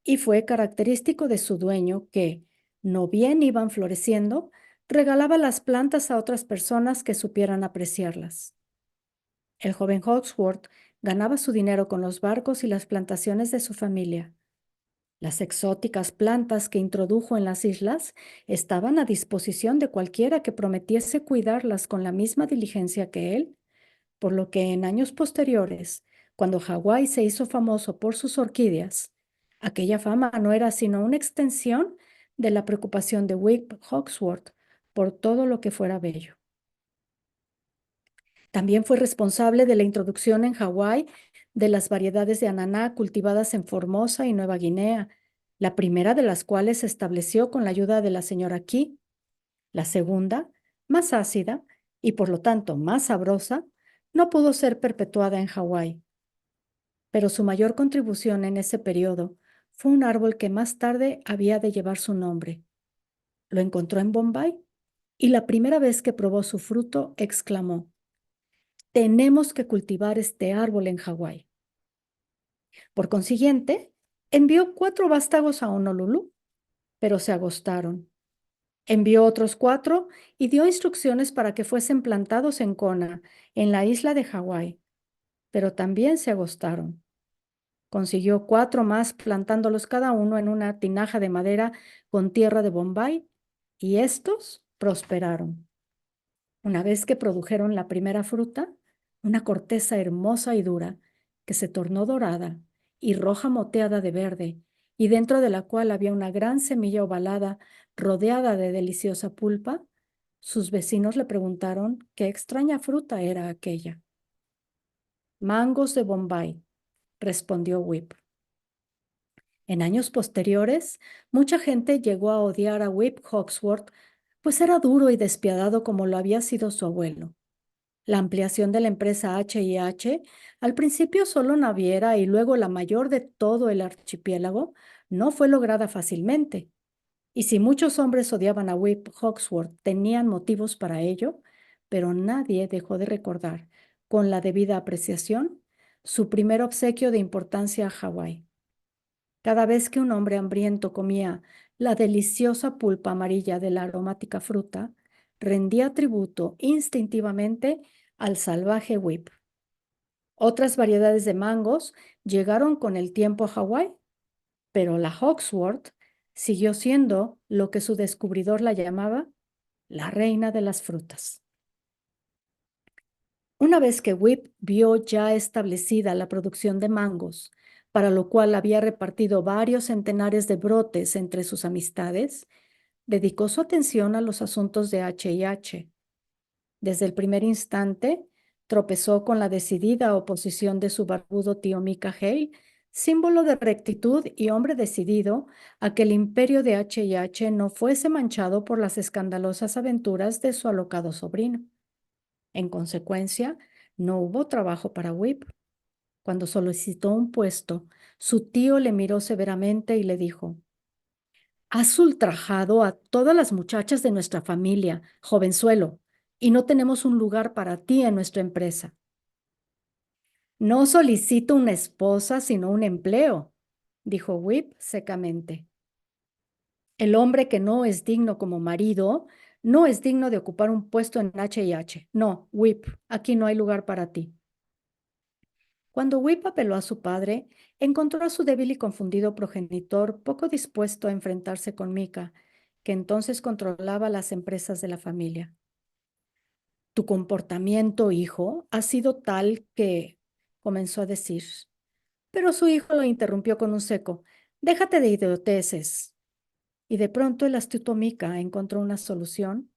y fue característico de su dueño que, no bien iban floreciendo, regalaba las plantas a otras personas que supieran apreciarlas. El joven Hawksworth ganaba su dinero con los barcos y las plantaciones de su familia. Las exóticas plantas que introdujo en las islas estaban a disposición de cualquiera que prometiese cuidarlas con la misma diligencia que él, por lo que en años posteriores, cuando Hawái se hizo famoso por sus orquídeas, aquella fama no era sino una extensión de la preocupación de Whip Hawksworth por todo lo que fuera bello. También fue responsable de la introducción en Hawái de las variedades de ananá cultivadas en Formosa y Nueva Guinea, la primera de las cuales se estableció con la ayuda de la señora Key. La segunda, más ácida y por lo tanto más sabrosa, no pudo ser perpetuada en Hawái. Pero su mayor contribución en ese periodo fue un árbol que más tarde había de llevar su nombre. Lo encontró en Bombay y la primera vez que probó su fruto exclamó: tenemos que cultivar este árbol en Hawái. Por consiguiente, envió 4 vástagos a Honolulu, pero se agostaron. Envió otros 4 y dio instrucciones para que fuesen plantados en Kona, en la isla de Hawái, pero también se agostaron. Consiguió 4 más plantándolos cada uno en una tinaja de madera con tierra de Bombay, y estos prosperaron. Una vez que produjeron la primera fruta, una corteza hermosa y dura, que se tornó dorada y roja moteada de verde, y dentro de la cual había una gran semilla ovalada rodeada de deliciosa pulpa, sus vecinos le preguntaron qué extraña fruta era aquella. Mangos de Bombay, respondió Whip. En años posteriores, mucha gente llegó a odiar a Whip Hawksworth, pues era duro y despiadado como lo había sido su abuelo. La ampliación de la empresa H&H, al principio solo naviera y luego la mayor de todo el archipiélago, no fue lograda fácilmente. Y si muchos hombres odiaban a Whip Hawksworth, tenían motivos para ello, pero nadie dejó de recordar, con la debida apreciación, su primer obsequio de importancia a Hawái. Cada vez que un hombre hambriento comía la deliciosa pulpa amarilla de la aromática fruta, rendía tributo instintivamente al salvaje Whip. Otras variedades de mangos llegaron con el tiempo a Hawái, pero la Hawksworth siguió siendo lo que su descubridor la llamaba la reina de las frutas. Una vez que Whip vio ya establecida la producción de mangos, para lo cual había repartido varios centenares de brotes entre sus amistades, dedicó su atención a los asuntos de H&H. Desde el primer instante, tropezó con la decidida oposición de su barbudo tío Micah Hale, símbolo de rectitud y hombre decidido a que el imperio de H&H no fuese manchado por las escandalosas aventuras de su alocado sobrino. En consecuencia, no hubo trabajo para Whip. Cuando solicitó un puesto, su tío le miró severamente y le dijo: has ultrajado a todas las muchachas de nuestra familia, jovenzuelo, y no tenemos un lugar para ti en nuestra empresa. No solicito una esposa, sino un empleo, dijo Whip secamente. El hombre que no es digno como marido no es digno de ocupar un puesto en H&H. No, Whip, aquí no hay lugar para ti. Cuando Whip apeló a su padre, encontró a su débil y confundido progenitor poco dispuesto a enfrentarse con Micah, que entonces controlaba las empresas de la familia. Tu comportamiento, hijo, ha sido tal que, comenzó a decir, pero su hijo lo interrumpió con un seco: déjate de idioteces. Y de pronto el astuto Micah encontró una solución.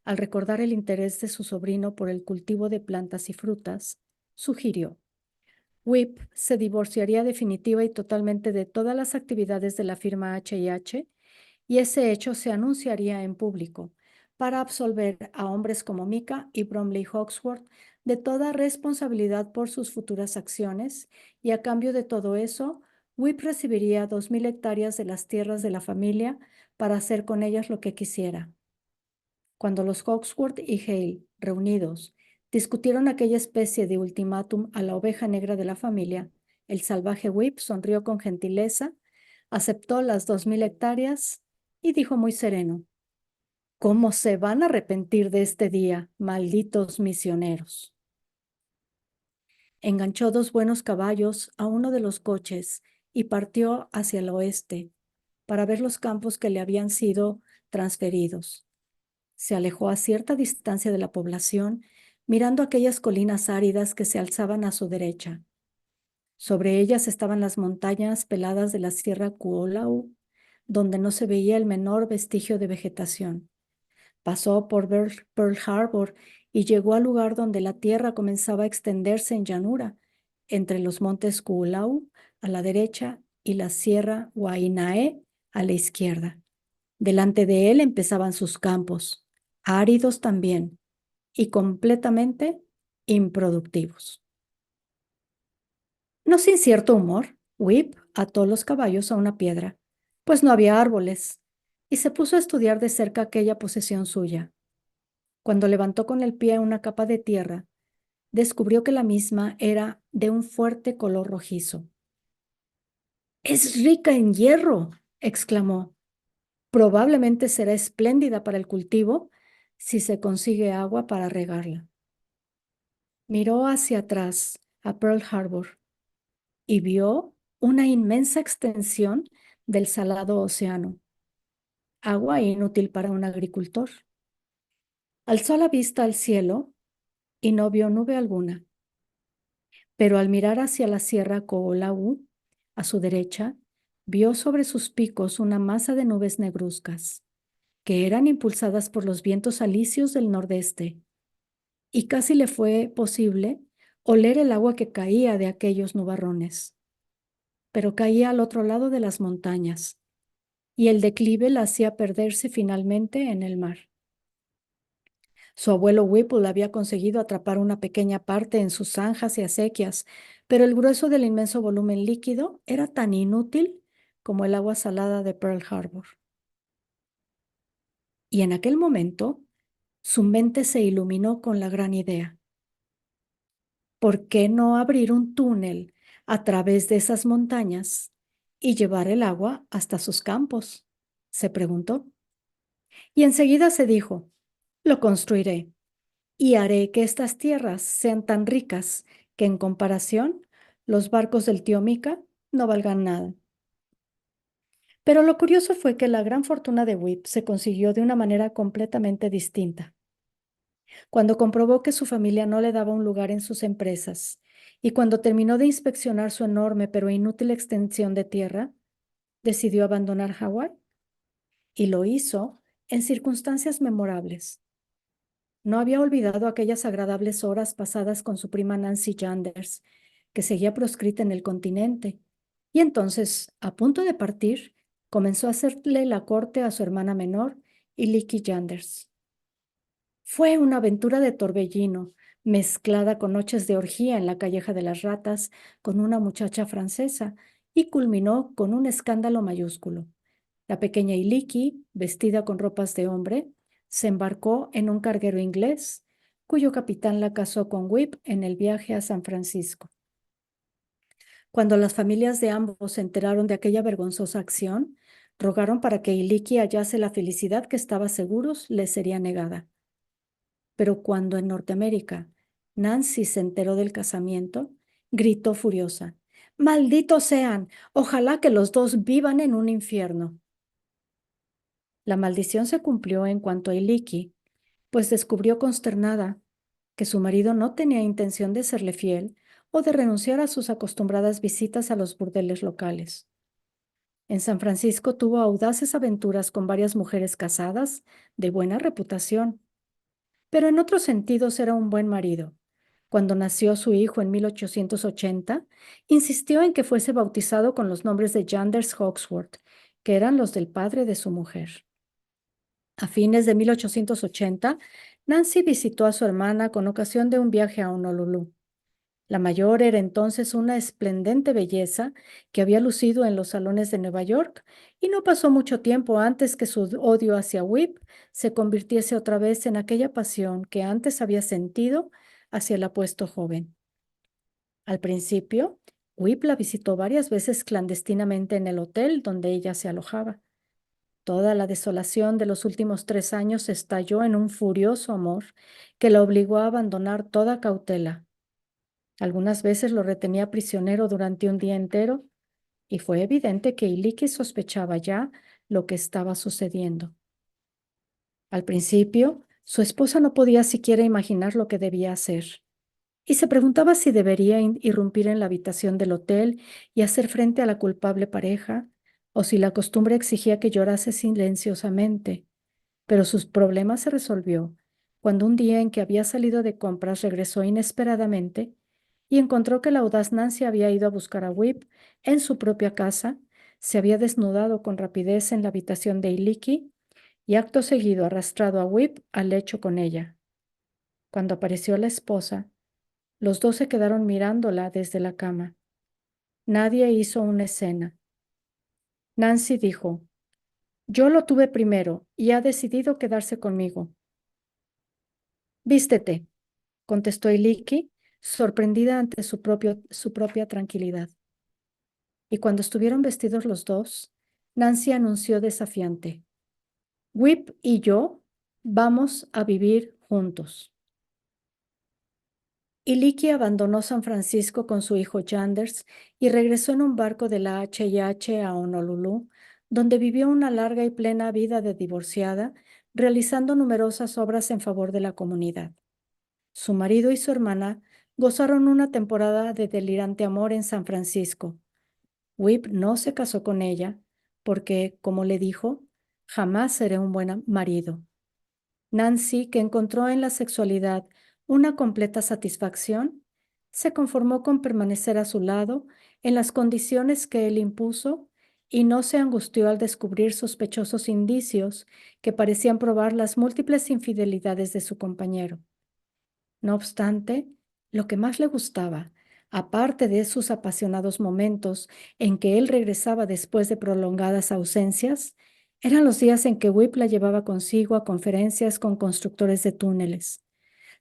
Al recordar el interés de su sobrino por el cultivo de plantas y frutas, sugirió: Whip se divorciaría definitiva y totalmente de todas las actividades de la firma H&H y ese hecho se anunciaría en público para absolver a hombres como Micah y Bromley Hawksworth de toda responsabilidad por sus futuras acciones, y a cambio de todo eso, Whip recibiría 2,000 hectáreas de las tierras de la familia para hacer con ellas lo que quisiera. Cuando los Hawksworth y Hale, reunidos, discutieron aquella especie de ultimátum a la oveja negra de la familia, el salvaje Whip sonrió con gentileza, aceptó las 2,000 hectáreas y dijo muy sereno: ¿Cómo se van a arrepentir de este día, malditos misioneros? Enganchó 2 buenos caballos a uno de los coches y partió hacia el oeste para ver los campos que le habían sido transferidos. Se alejó a cierta distancia de la población, mirando aquellas colinas áridas que se alzaban a su derecha. Sobre ellas estaban las montañas peladas de la Sierra Kuolau, donde no se veía el menor vestigio de vegetación. Pasó por Pearl Harbor y llegó al lugar donde la tierra comenzaba a extenderse en llanura, entre los montes Kuolau a la derecha y la Sierra Wainae a la izquierda. Delante de él empezaban sus campos, áridos también y completamente improductivos. No sin cierto humor, Whip ató los caballos a una piedra, pues no había árboles, y se puso a estudiar de cerca aquella posesión suya. Cuando levantó con el pie una capa de tierra, descubrió que la misma era de un fuerte color rojizo. «¡Es rica en hierro!», exclamó. «Probablemente será espléndida para el cultivo si se consigue agua para regarla». Miró hacia atrás a Pearl Harbor y vio una inmensa extensión del salado océano, agua inútil para un agricultor. Alzó la vista al cielo y no vio nube alguna, pero al mirar hacia la Sierra Koolau, a su derecha, vio sobre sus picos una masa de nubes negruzcas, que eran impulsadas por los vientos alisios del nordeste, y casi le fue posible oler el agua que caía de aquellos nubarrones. Pero caía al otro lado de las montañas, y el declive la hacía perderse finalmente en el mar. Su abuelo Whipple había conseguido atrapar una pequeña parte en sus zanjas y acequias, pero el grueso del inmenso volumen líquido era tan inútil como el agua salada de Pearl Harbor. Y en aquel momento, su mente se iluminó con la gran idea. ¿Por qué no abrir un túnel a través de esas montañas y llevar el agua hasta sus campos?, se preguntó. Y enseguida se dijo: lo construiré y haré que estas tierras sean tan ricas que en comparación los barcos del tío Mica no valgan nada. Pero lo curioso fue que la gran fortuna de Whip se consiguió de una manera completamente distinta. Cuando comprobó que su familia no le daba un lugar en sus empresas y cuando terminó de inspeccionar su enorme pero inútil extensión de tierra, decidió abandonar Hawái, y lo hizo en circunstancias memorables. No había olvidado aquellas agradables horas pasadas con su prima Nancy Yanders, que seguía proscrita en el continente, y entonces, a punto de partir, comenzó a hacerle la corte a su hermana menor, Iliki Yanders. Fue una aventura de torbellino, mezclada con noches de orgía en la Calleja de las Ratas con una muchacha francesa, y culminó con un escándalo mayúsculo. La pequeña Iliki, vestida con ropas de hombre, se embarcó en un carguero inglés, cuyo capitán la casó con Whip en el viaje a San Francisco. Cuando las familias de ambos se enteraron de aquella vergonzosa acción, rogaron para que Iliki hallase la felicidad que estaba seguros le sería negada. Pero cuando en Norteamérica Nancy se enteró del casamiento, gritó furiosa: «¡Malditos sean! Ojalá que los dos vivan en un infierno». La maldición se cumplió en cuanto a Iliki, pues descubrió consternada que su marido no tenía intención de serle fiel o de renunciar a sus acostumbradas visitas a los burdeles locales. En San Francisco tuvo audaces aventuras con varias mujeres casadas de buena reputación, pero en otros sentidos era un buen marido. Cuando nació su hijo en 1880, insistió en que fuese bautizado con los nombres de Yanders Hawksworth que eran los del padre de su mujer. A fines de 1880, Nancy visitó a su hermana con ocasión de un viaje a Honolulu. La mayor era entonces una esplendente belleza que había lucido en los salones de Nueva York, y no pasó mucho tiempo antes que su odio hacia Whip se convirtiese otra vez en aquella pasión que antes había sentido hacia el apuesto joven. Al principio, Whip la visitó varias veces clandestinamente en el hotel donde ella se alojaba. Toda la desolación de los últimos 3 años estalló en un furioso amor que la obligó a abandonar toda cautela. Algunas veces lo retenía prisionero durante un día entero, y fue evidente que Iliki sospechaba ya lo que estaba sucediendo. Al principio, su esposa no podía siquiera imaginar lo que debía hacer, y se preguntaba si debería irrumpir en la habitación del hotel y hacer frente a la culpable pareja, o si la costumbre exigía que llorase silenciosamente. Pero sus problemas se resolvió cuando un día en que había salido de compras regresó inesperadamente y encontró que la audaz Nancy había ido a buscar a Whip en su propia casa, se había desnudado con rapidez en la habitación de Iliki y acto seguido arrastrado a Whip al lecho con ella. Cuando apareció la esposa, los dos se quedaron mirándola desde la cama. Nadie hizo una escena. Nancy dijo: "Yo lo tuve primero y ha decidido quedarse conmigo". "Vístete", contestó Iliki, sorprendida ante su propia tranquilidad. Y cuando estuvieron vestidos los dos, Nancy anunció desafiante: "Whip y yo vamos a vivir juntos". Iliki abandonó San Francisco con su hijo Yanders y regresó en un barco de la H&H a Honolulu, donde vivió una larga y plena vida de divorciada, realizando numerosas obras en favor de la comunidad. Su marido y su hermana gozaron una temporada de delirante amor en San Francisco. Whip no se casó con ella porque, como le dijo, jamás seré un buen marido. Nancy, que encontró en la sexualidad una completa satisfacción, se conformó con permanecer a su lado en las condiciones que él impuso y no se angustió al descubrir sospechosos indicios que parecían probar las múltiples infidelidades de su compañero. No obstante, lo que más le gustaba, aparte de sus apasionados momentos en que él regresaba después de prolongadas ausencias, eran los días en que Whip la llevaba consigo a conferencias con constructores de túneles.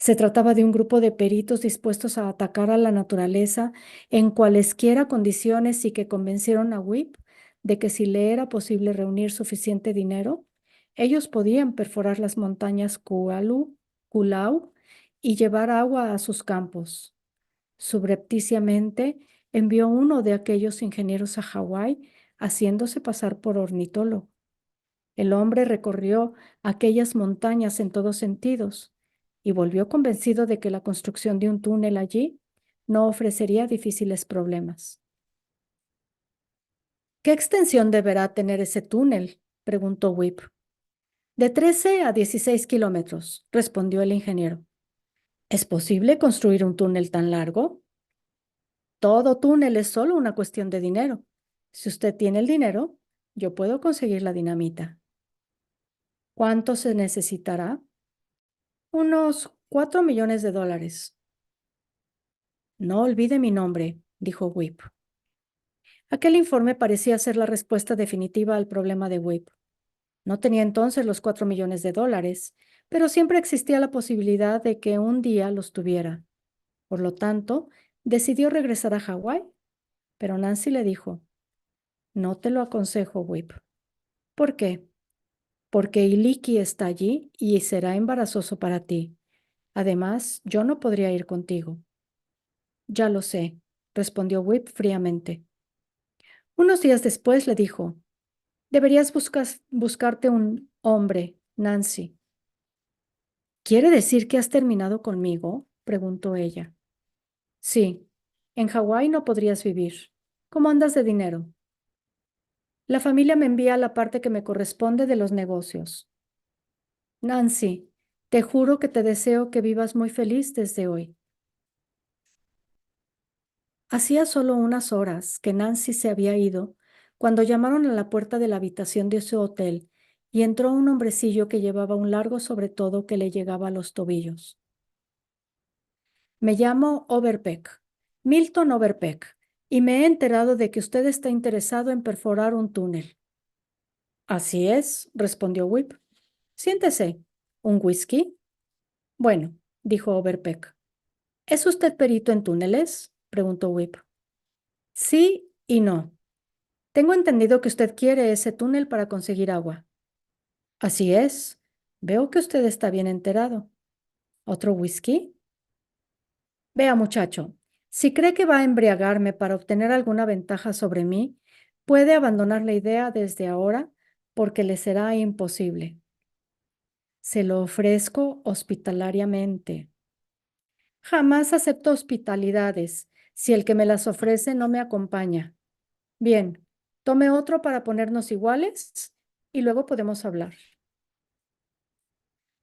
Se trataba de un grupo de peritos dispuestos a atacar a la naturaleza en cualesquiera condiciones y que convencieron a Whip de que si le era posible reunir suficiente dinero, ellos podían perforar las montañas Kulau y llevar agua a sus campos. Subrepticiamente envió uno de aquellos ingenieros a Hawái, haciéndose pasar por ornitólogo. El hombre recorrió aquellas montañas en todos sentidos y volvió convencido de que la construcción de un túnel allí no ofrecería difíciles problemas. ¿Qué extensión deberá tener ese túnel?, preguntó Whip. De 13 a 16 kilómetros, respondió el ingeniero. ¿Es posible construir un túnel tan largo? Todo túnel es solo una cuestión de dinero. Si usted tiene el dinero, yo puedo conseguir la dinamita. ¿Cuánto se necesitará? Unos 4 millones de dólares. No olvide mi nombre, dijo Whip. Aquel informe parecía ser la respuesta definitiva al problema de Whip. No tenía entonces los 4 millones de dólares, pero siempre existía la posibilidad de que un día los tuviera. Por lo tanto, decidió regresar a Hawái, pero Nancy le dijo: "No te lo aconsejo, Whip". ¿Por qué? Porque Iliki está allí y será embarazoso para ti. Además, yo no podría ir contigo. Ya lo sé, respondió Whip fríamente. Unos días después le dijo: "Deberías buscarte un hombre, Nancy". ¿Quiere decir que has terminado conmigo?, preguntó ella. Sí, en Hawái no podrías vivir. ¿Cómo andas de dinero? La familia me envía la parte que me corresponde de los negocios. Nancy, te juro que te deseo que vivas muy feliz desde hoy. Hacía solo unas horas que Nancy se había ido cuando llamaron a la puerta de la habitación de su hotel y entró un hombrecillo que llevaba un largo sobretodo que le llegaba a los tobillos. Me llamo Overpeck, Milton Overpeck, y me he enterado de que usted está interesado en perforar un túnel. Así es, respondió Whip. Siéntese. ¿Un whisky? Bueno, dijo Overpeck. ¿Es usted perito en túneles? Preguntó Whip. Sí y no. Tengo entendido que usted quiere ese túnel para conseguir agua. Así es. Veo que usted está bien enterado. ¿Otro whisky? Vea, muchacho, si cree que va a embriagarme para obtener alguna ventaja sobre mí, puede abandonar la idea desde ahora porque le será imposible. Se lo ofrezco hospitalariamente. Jamás acepto hospitalidades si el que me las ofrece no me acompaña. Bien, tome otro para ponernos iguales y luego podemos hablar.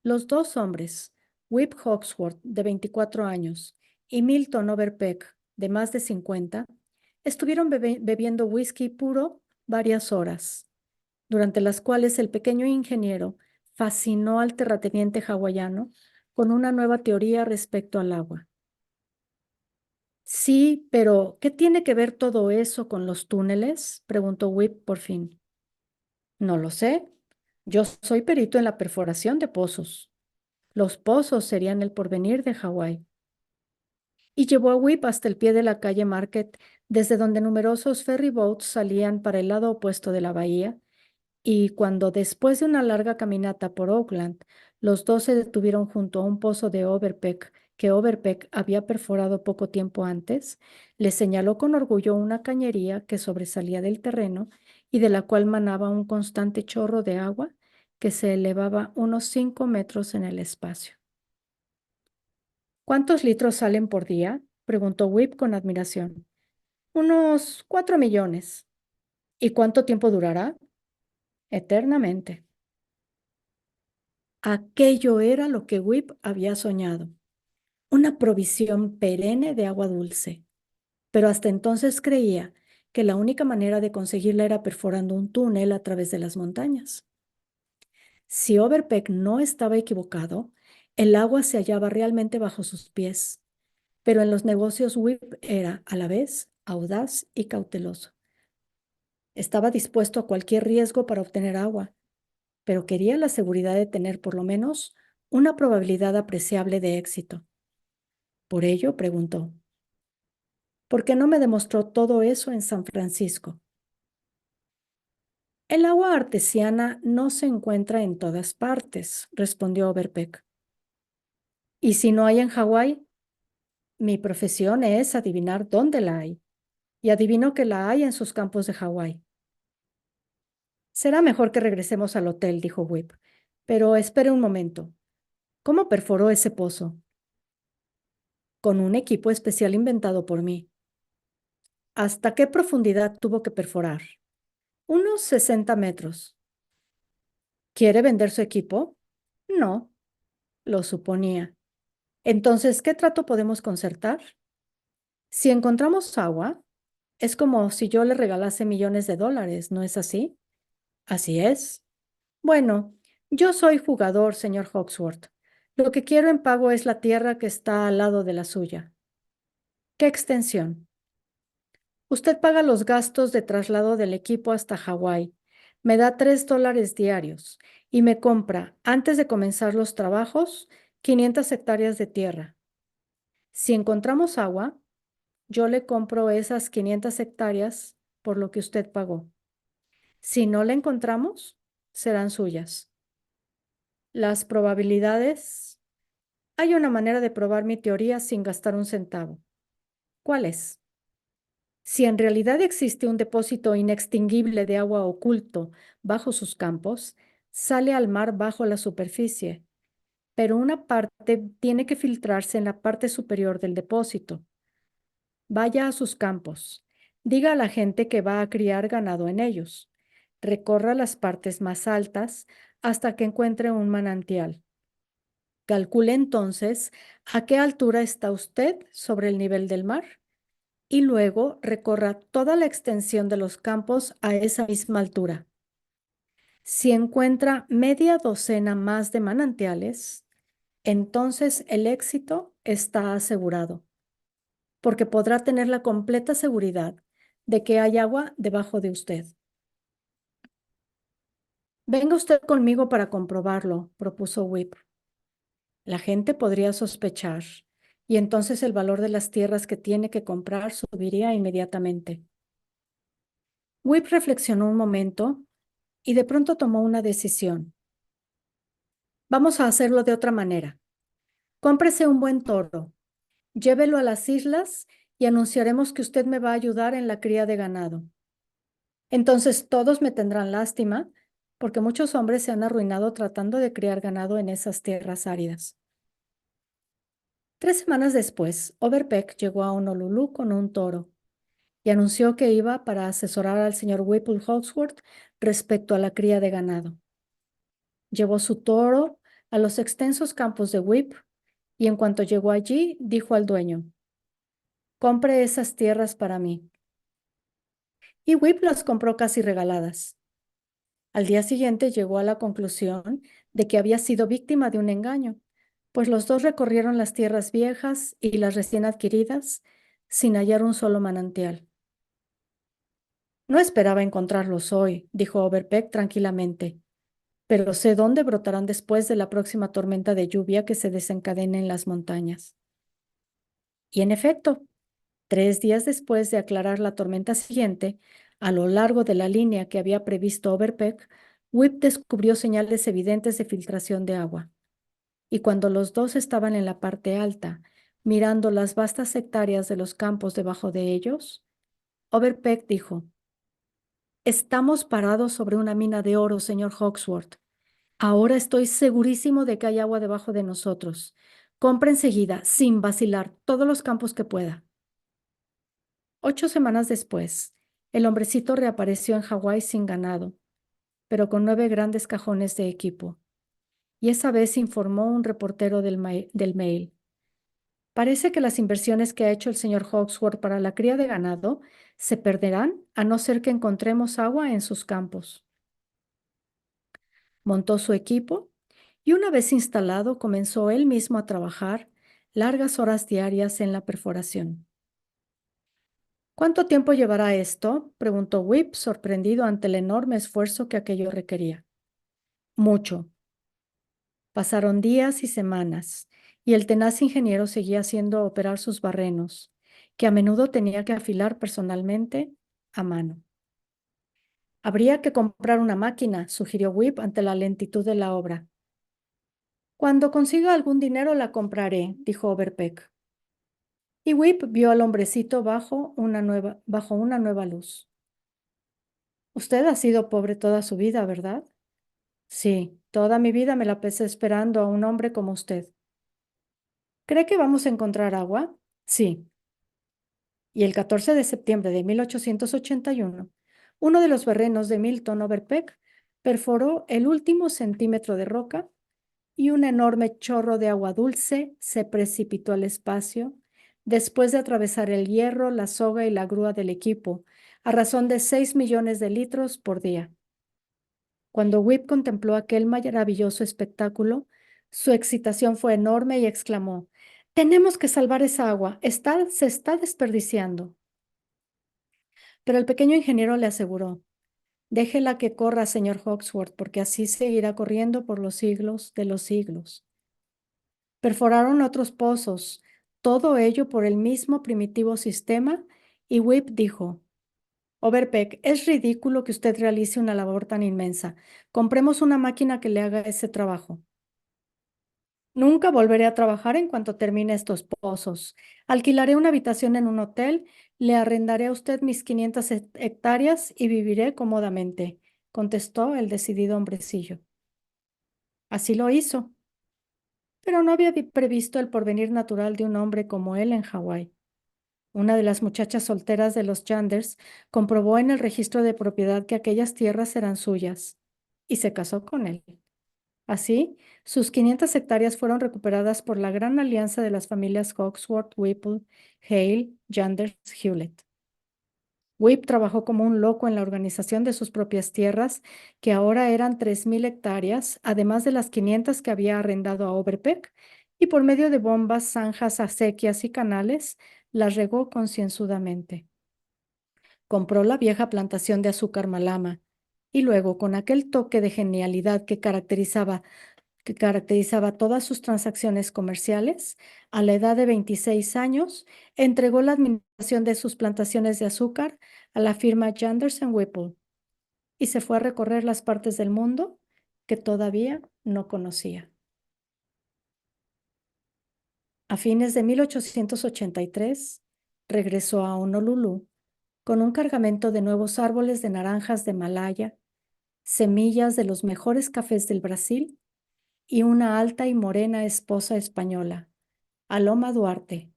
Los dos hombres, Whip Hawksworth, de 24 años, y Milton Overpeck, de más de 50, estuvieron bebiendo whisky puro varias horas, durante las cuales el pequeño ingeniero fascinó al terrateniente hawaiano con una nueva teoría respecto al agua. Sí, pero ¿qué tiene que ver todo eso con los túneles? Preguntó Whip por fin. No lo sé. Yo soy perito en la perforación de pozos. Los pozos serían el porvenir de Hawái. Y llevó a Whip hasta el pie de la calle Market, desde donde numerosos ferry boats salían para el lado opuesto de la bahía, y cuando después de una larga caminata por Oakland, los dos se detuvieron junto a un pozo de Overpeck que Overpeck había perforado poco tiempo antes, le señaló con orgullo una cañería que sobresalía del terreno y de la cual manaba un constante chorro de agua que se elevaba unos 5 metros en el espacio. ¿Cuántos litros salen por día? Preguntó Whip con admiración. Unos 4 millones. ¿Y cuánto tiempo durará? Eternamente. Aquello era lo que Whip había soñado, una provisión perenne de agua dulce. Pero hasta entonces creía que la única manera de conseguirla era perforando un túnel a través de las montañas. Si Overpeck no estaba equivocado, el agua se hallaba realmente bajo sus pies, pero en los negocios Whip era, a la vez, audaz y cauteloso. Estaba dispuesto a cualquier riesgo para obtener agua, pero quería la seguridad de tener por lo menos una probabilidad apreciable de éxito. Por ello preguntó, ¿por qué no me demostró todo eso en San Francisco? El agua artesiana no se encuentra en todas partes, respondió Overpeck. ¿Y si no hay en Hawái? Mi profesión es adivinar dónde la hay, y adivino que la hay en sus campos de Hawái. Será mejor que regresemos al hotel, dijo Whip. Pero espere un momento. ¿Cómo perforó ese pozo? Con un equipo especial inventado por mí. ¿Hasta qué profundidad tuvo que perforar? Unos 60 metros. ¿Quiere vender su equipo? No, lo suponía. Entonces, ¿qué trato podemos concertar? Si encontramos agua, es como si yo le regalase millones de dólares, ¿no es así? Así es. Bueno, yo soy jugador, señor Hawksworth. Lo que quiero en pago es la tierra que está al lado de la suya. ¿Qué extensión? Usted paga los gastos de traslado del equipo hasta Hawái. Me da $3 diarios y me compra, antes de comenzar los trabajos, 500 hectáreas de tierra. Si encontramos agua, yo le compro esas 500 hectáreas por lo que usted pagó. Si no la encontramos, serán suyas. Las probabilidades. Hay una manera de probar mi teoría sin gastar un centavo. ¿Cuál es? Si en realidad existe un depósito inextinguible de agua oculto bajo sus campos, sale al mar bajo la superficie, pero una parte tiene que filtrarse en la parte superior del depósito. Vaya a sus campos. Diga a la gente que va a criar ganado en ellos. Recorra las partes más altas hasta que encuentre un manantial. Calcule entonces a qué altura está usted sobre el nivel del mar y luego recorra toda la extensión de los campos a esa misma altura. Si encuentra media docena más de manantiales, entonces el éxito está asegurado, porque podrá tener la completa seguridad de que hay agua debajo de usted. Venga usted conmigo para comprobarlo, propuso Whip. La gente podría sospechar, y entonces el valor de las tierras que tiene que comprar subiría inmediatamente. Whip reflexionó un momento y de pronto tomó una decisión. Vamos a hacerlo de otra manera. Cómprese un buen toro, llévelo a las islas y anunciaremos que usted me va a ayudar en la cría de ganado. Entonces todos me tendrán lástima, porque muchos hombres se han arruinado tratando de criar ganado en esas tierras áridas. 3 semanas después, Overpeck llegó a Honolulu con un toro y anunció que iba para asesorar al señor Whipple Hawksworth respecto a la cría de ganado. Llevó su toro a los extensos campos de Whip y en cuanto llegó allí, dijo al dueño, compre esas tierras para mí. Y Whip las compró casi regaladas. Al día siguiente llegó a la conclusión de que había sido víctima de un engaño, pues los dos recorrieron las tierras viejas y las recién adquiridas sin hallar un solo manantial. No esperaba encontrarlos hoy, dijo Overpeck tranquilamente, pero sé dónde brotarán después de la próxima tormenta de lluvia que se desencadene en las montañas. Y en efecto, 3 días después de aclarar la tormenta siguiente, a lo largo de la línea que había previsto Overpeck, Whip descubrió señales evidentes de filtración de agua. Y cuando los dos estaban en la parte alta, mirando las vastas hectáreas de los campos debajo de ellos, Overpeck dijo, estamos parados sobre una mina de oro, señor Hawksworth. Ahora estoy segurísimo de que hay agua debajo de nosotros. Compre enseguida, sin vacilar, todos los campos que pueda. 8 semanas después, el hombrecito reapareció en Hawái sin ganado, pero con 9 grandes cajones de equipo. Y esa vez informó un reportero del Mail. Parece que las inversiones que ha hecho el señor Hawksworth para la cría de ganado se perderán a no ser que encontremos agua en sus campos. Montó su equipo y una vez instalado comenzó él mismo a trabajar largas horas diarias en la perforación. ¿Cuánto tiempo llevará esto?, preguntó Whip, sorprendido ante el enorme esfuerzo que aquello requería. Mucho. Pasaron días y semanas, y el tenaz ingeniero seguía haciendo operar sus barrenos, que a menudo tenía que afilar personalmente a mano. Habría que comprar una máquina, sugirió Whip ante la lentitud de la obra. Cuando consiga algún dinero la compraré, dijo Overpeck. Y Whip vio al hombrecito bajo una nueva luz. Usted ha sido pobre toda su vida, ¿verdad? Sí, toda mi vida me la pasé esperando a un hombre como usted. ¿Cree que vamos a encontrar agua? Sí. Y el 14 de septiembre de 1881, uno de los berrenos de Milton Overpeck perforó el último centímetro de roca y un enorme chorro de agua dulce se precipitó al espacio después de atravesar el hierro, la soga y la grúa del equipo, a razón de 6 millones de litros por día. Cuando Whip contempló aquel maravilloso espectáculo, su excitación fue enorme y exclamó, «Tenemos que salvar esa agua, se está desperdiciando». Pero el pequeño ingeniero le aseguró, «Déjela que corra, señor Hawksworth, porque así seguirá corriendo por los siglos de los siglos». Perforaron otros pozos, todo ello por el mismo primitivo sistema, y Whip dijo, Overpeck, es ridículo que usted realice una labor tan inmensa. Compremos una máquina que le haga ese trabajo. Nunca volveré a trabajar en cuanto termine estos pozos. Alquilaré una habitación en un hotel, le arrendaré a usted mis 500 hectáreas y viviré cómodamente, contestó el decidido hombrecillo. Así lo hizo, pero no había previsto el porvenir natural de un hombre como él en Hawái. Una de las muchachas solteras de los Chanders comprobó en el registro de propiedad que aquellas tierras eran suyas y se casó con él. Así, sus 500 hectáreas fueron recuperadas por la gran alianza de las familias Hawksworth, Whipple, Hale, Yanders, Hewlett. Whip trabajó como un loco en la organización de sus propias tierras, que ahora eran 3,000 hectáreas, además de las 500 que había arrendado a Overpeck, y por medio de bombas, zanjas, acequias y canales, las regó concienzudamente. Compró la vieja plantación de azúcar Malama, y luego, con aquel toque de genialidad que caracterizaba todas sus transacciones comerciales, a la edad de 26 años, entregó la administración de sus plantaciones de azúcar a la firma Yanders Whipple y se fue a recorrer las partes del mundo que todavía no conocía. A fines de 1883, regresó a Honolulu con un cargamento de nuevos árboles de naranjas de Malaya, semillas de los mejores cafés del Brasil y una alta y morena esposa española, Aloma Duarte,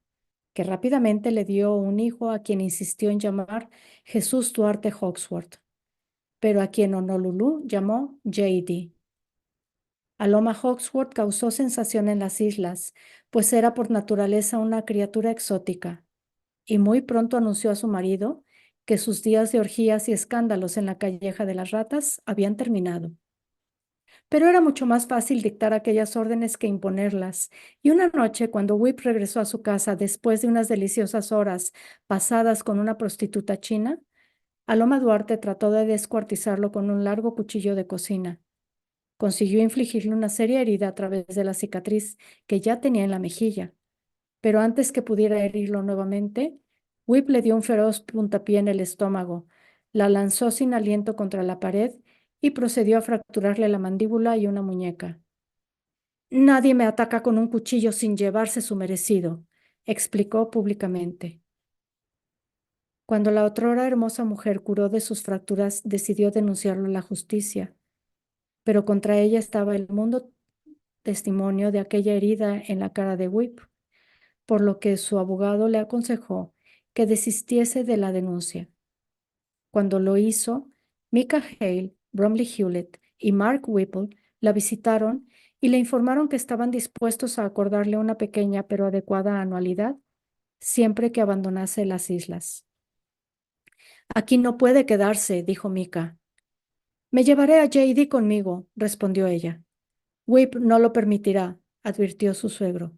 que rápidamente le dio un hijo a quien insistió en llamar Jesús Duarte Hawksworth, pero a quien Honolulu llamó J.D. Aloma Hawksworth causó sensación en las islas, pues era por naturaleza una criatura exótica, y muy pronto anunció a su marido que sus días de orgías y escándalos en la calleja de las ratas habían terminado. Pero era mucho más fácil dictar aquellas órdenes que imponerlas, y una noche, cuando Whip regresó a su casa después de unas deliciosas horas pasadas con una prostituta china, Aloma Duarte trató de descuartizarlo con un largo cuchillo de cocina. Consiguió infligirle una seria herida a través de la cicatriz que ya tenía en la mejilla, pero antes que pudiera herirlo nuevamente, Whip le dio un feroz puntapié en el estómago, la lanzó sin aliento contra la pared y procedió a fracturarle la mandíbula y una muñeca. Nadie me ataca con un cuchillo sin llevarse su merecido, explicó públicamente. Cuando la otrora hermosa mujer curó de sus fracturas, decidió denunciarlo a la justicia, pero contra ella estaba el mundo testimonio de aquella herida en la cara de Whip, por lo que su abogado le aconsejó que desistiese de la denuncia. Cuando lo hizo, Micah Hale, Bromley Hewlett y Mark Whipple la visitaron y le informaron que estaban dispuestos a acordarle una pequeña pero adecuada anualidad siempre que abandonase las islas. Aquí no puede quedarse, dijo Micah. Me llevaré a J.D. conmigo, respondió ella. Whip no lo permitirá, advirtió su suegro.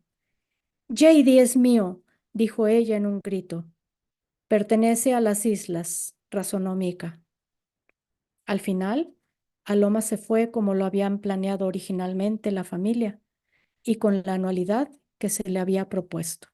J.D. es mío, dijo ella en un grito. Pertenece a las islas, razonó Micah. Al final, Aloma se fue como lo habían planeado originalmente la familia y con la anualidad que se le había propuesto.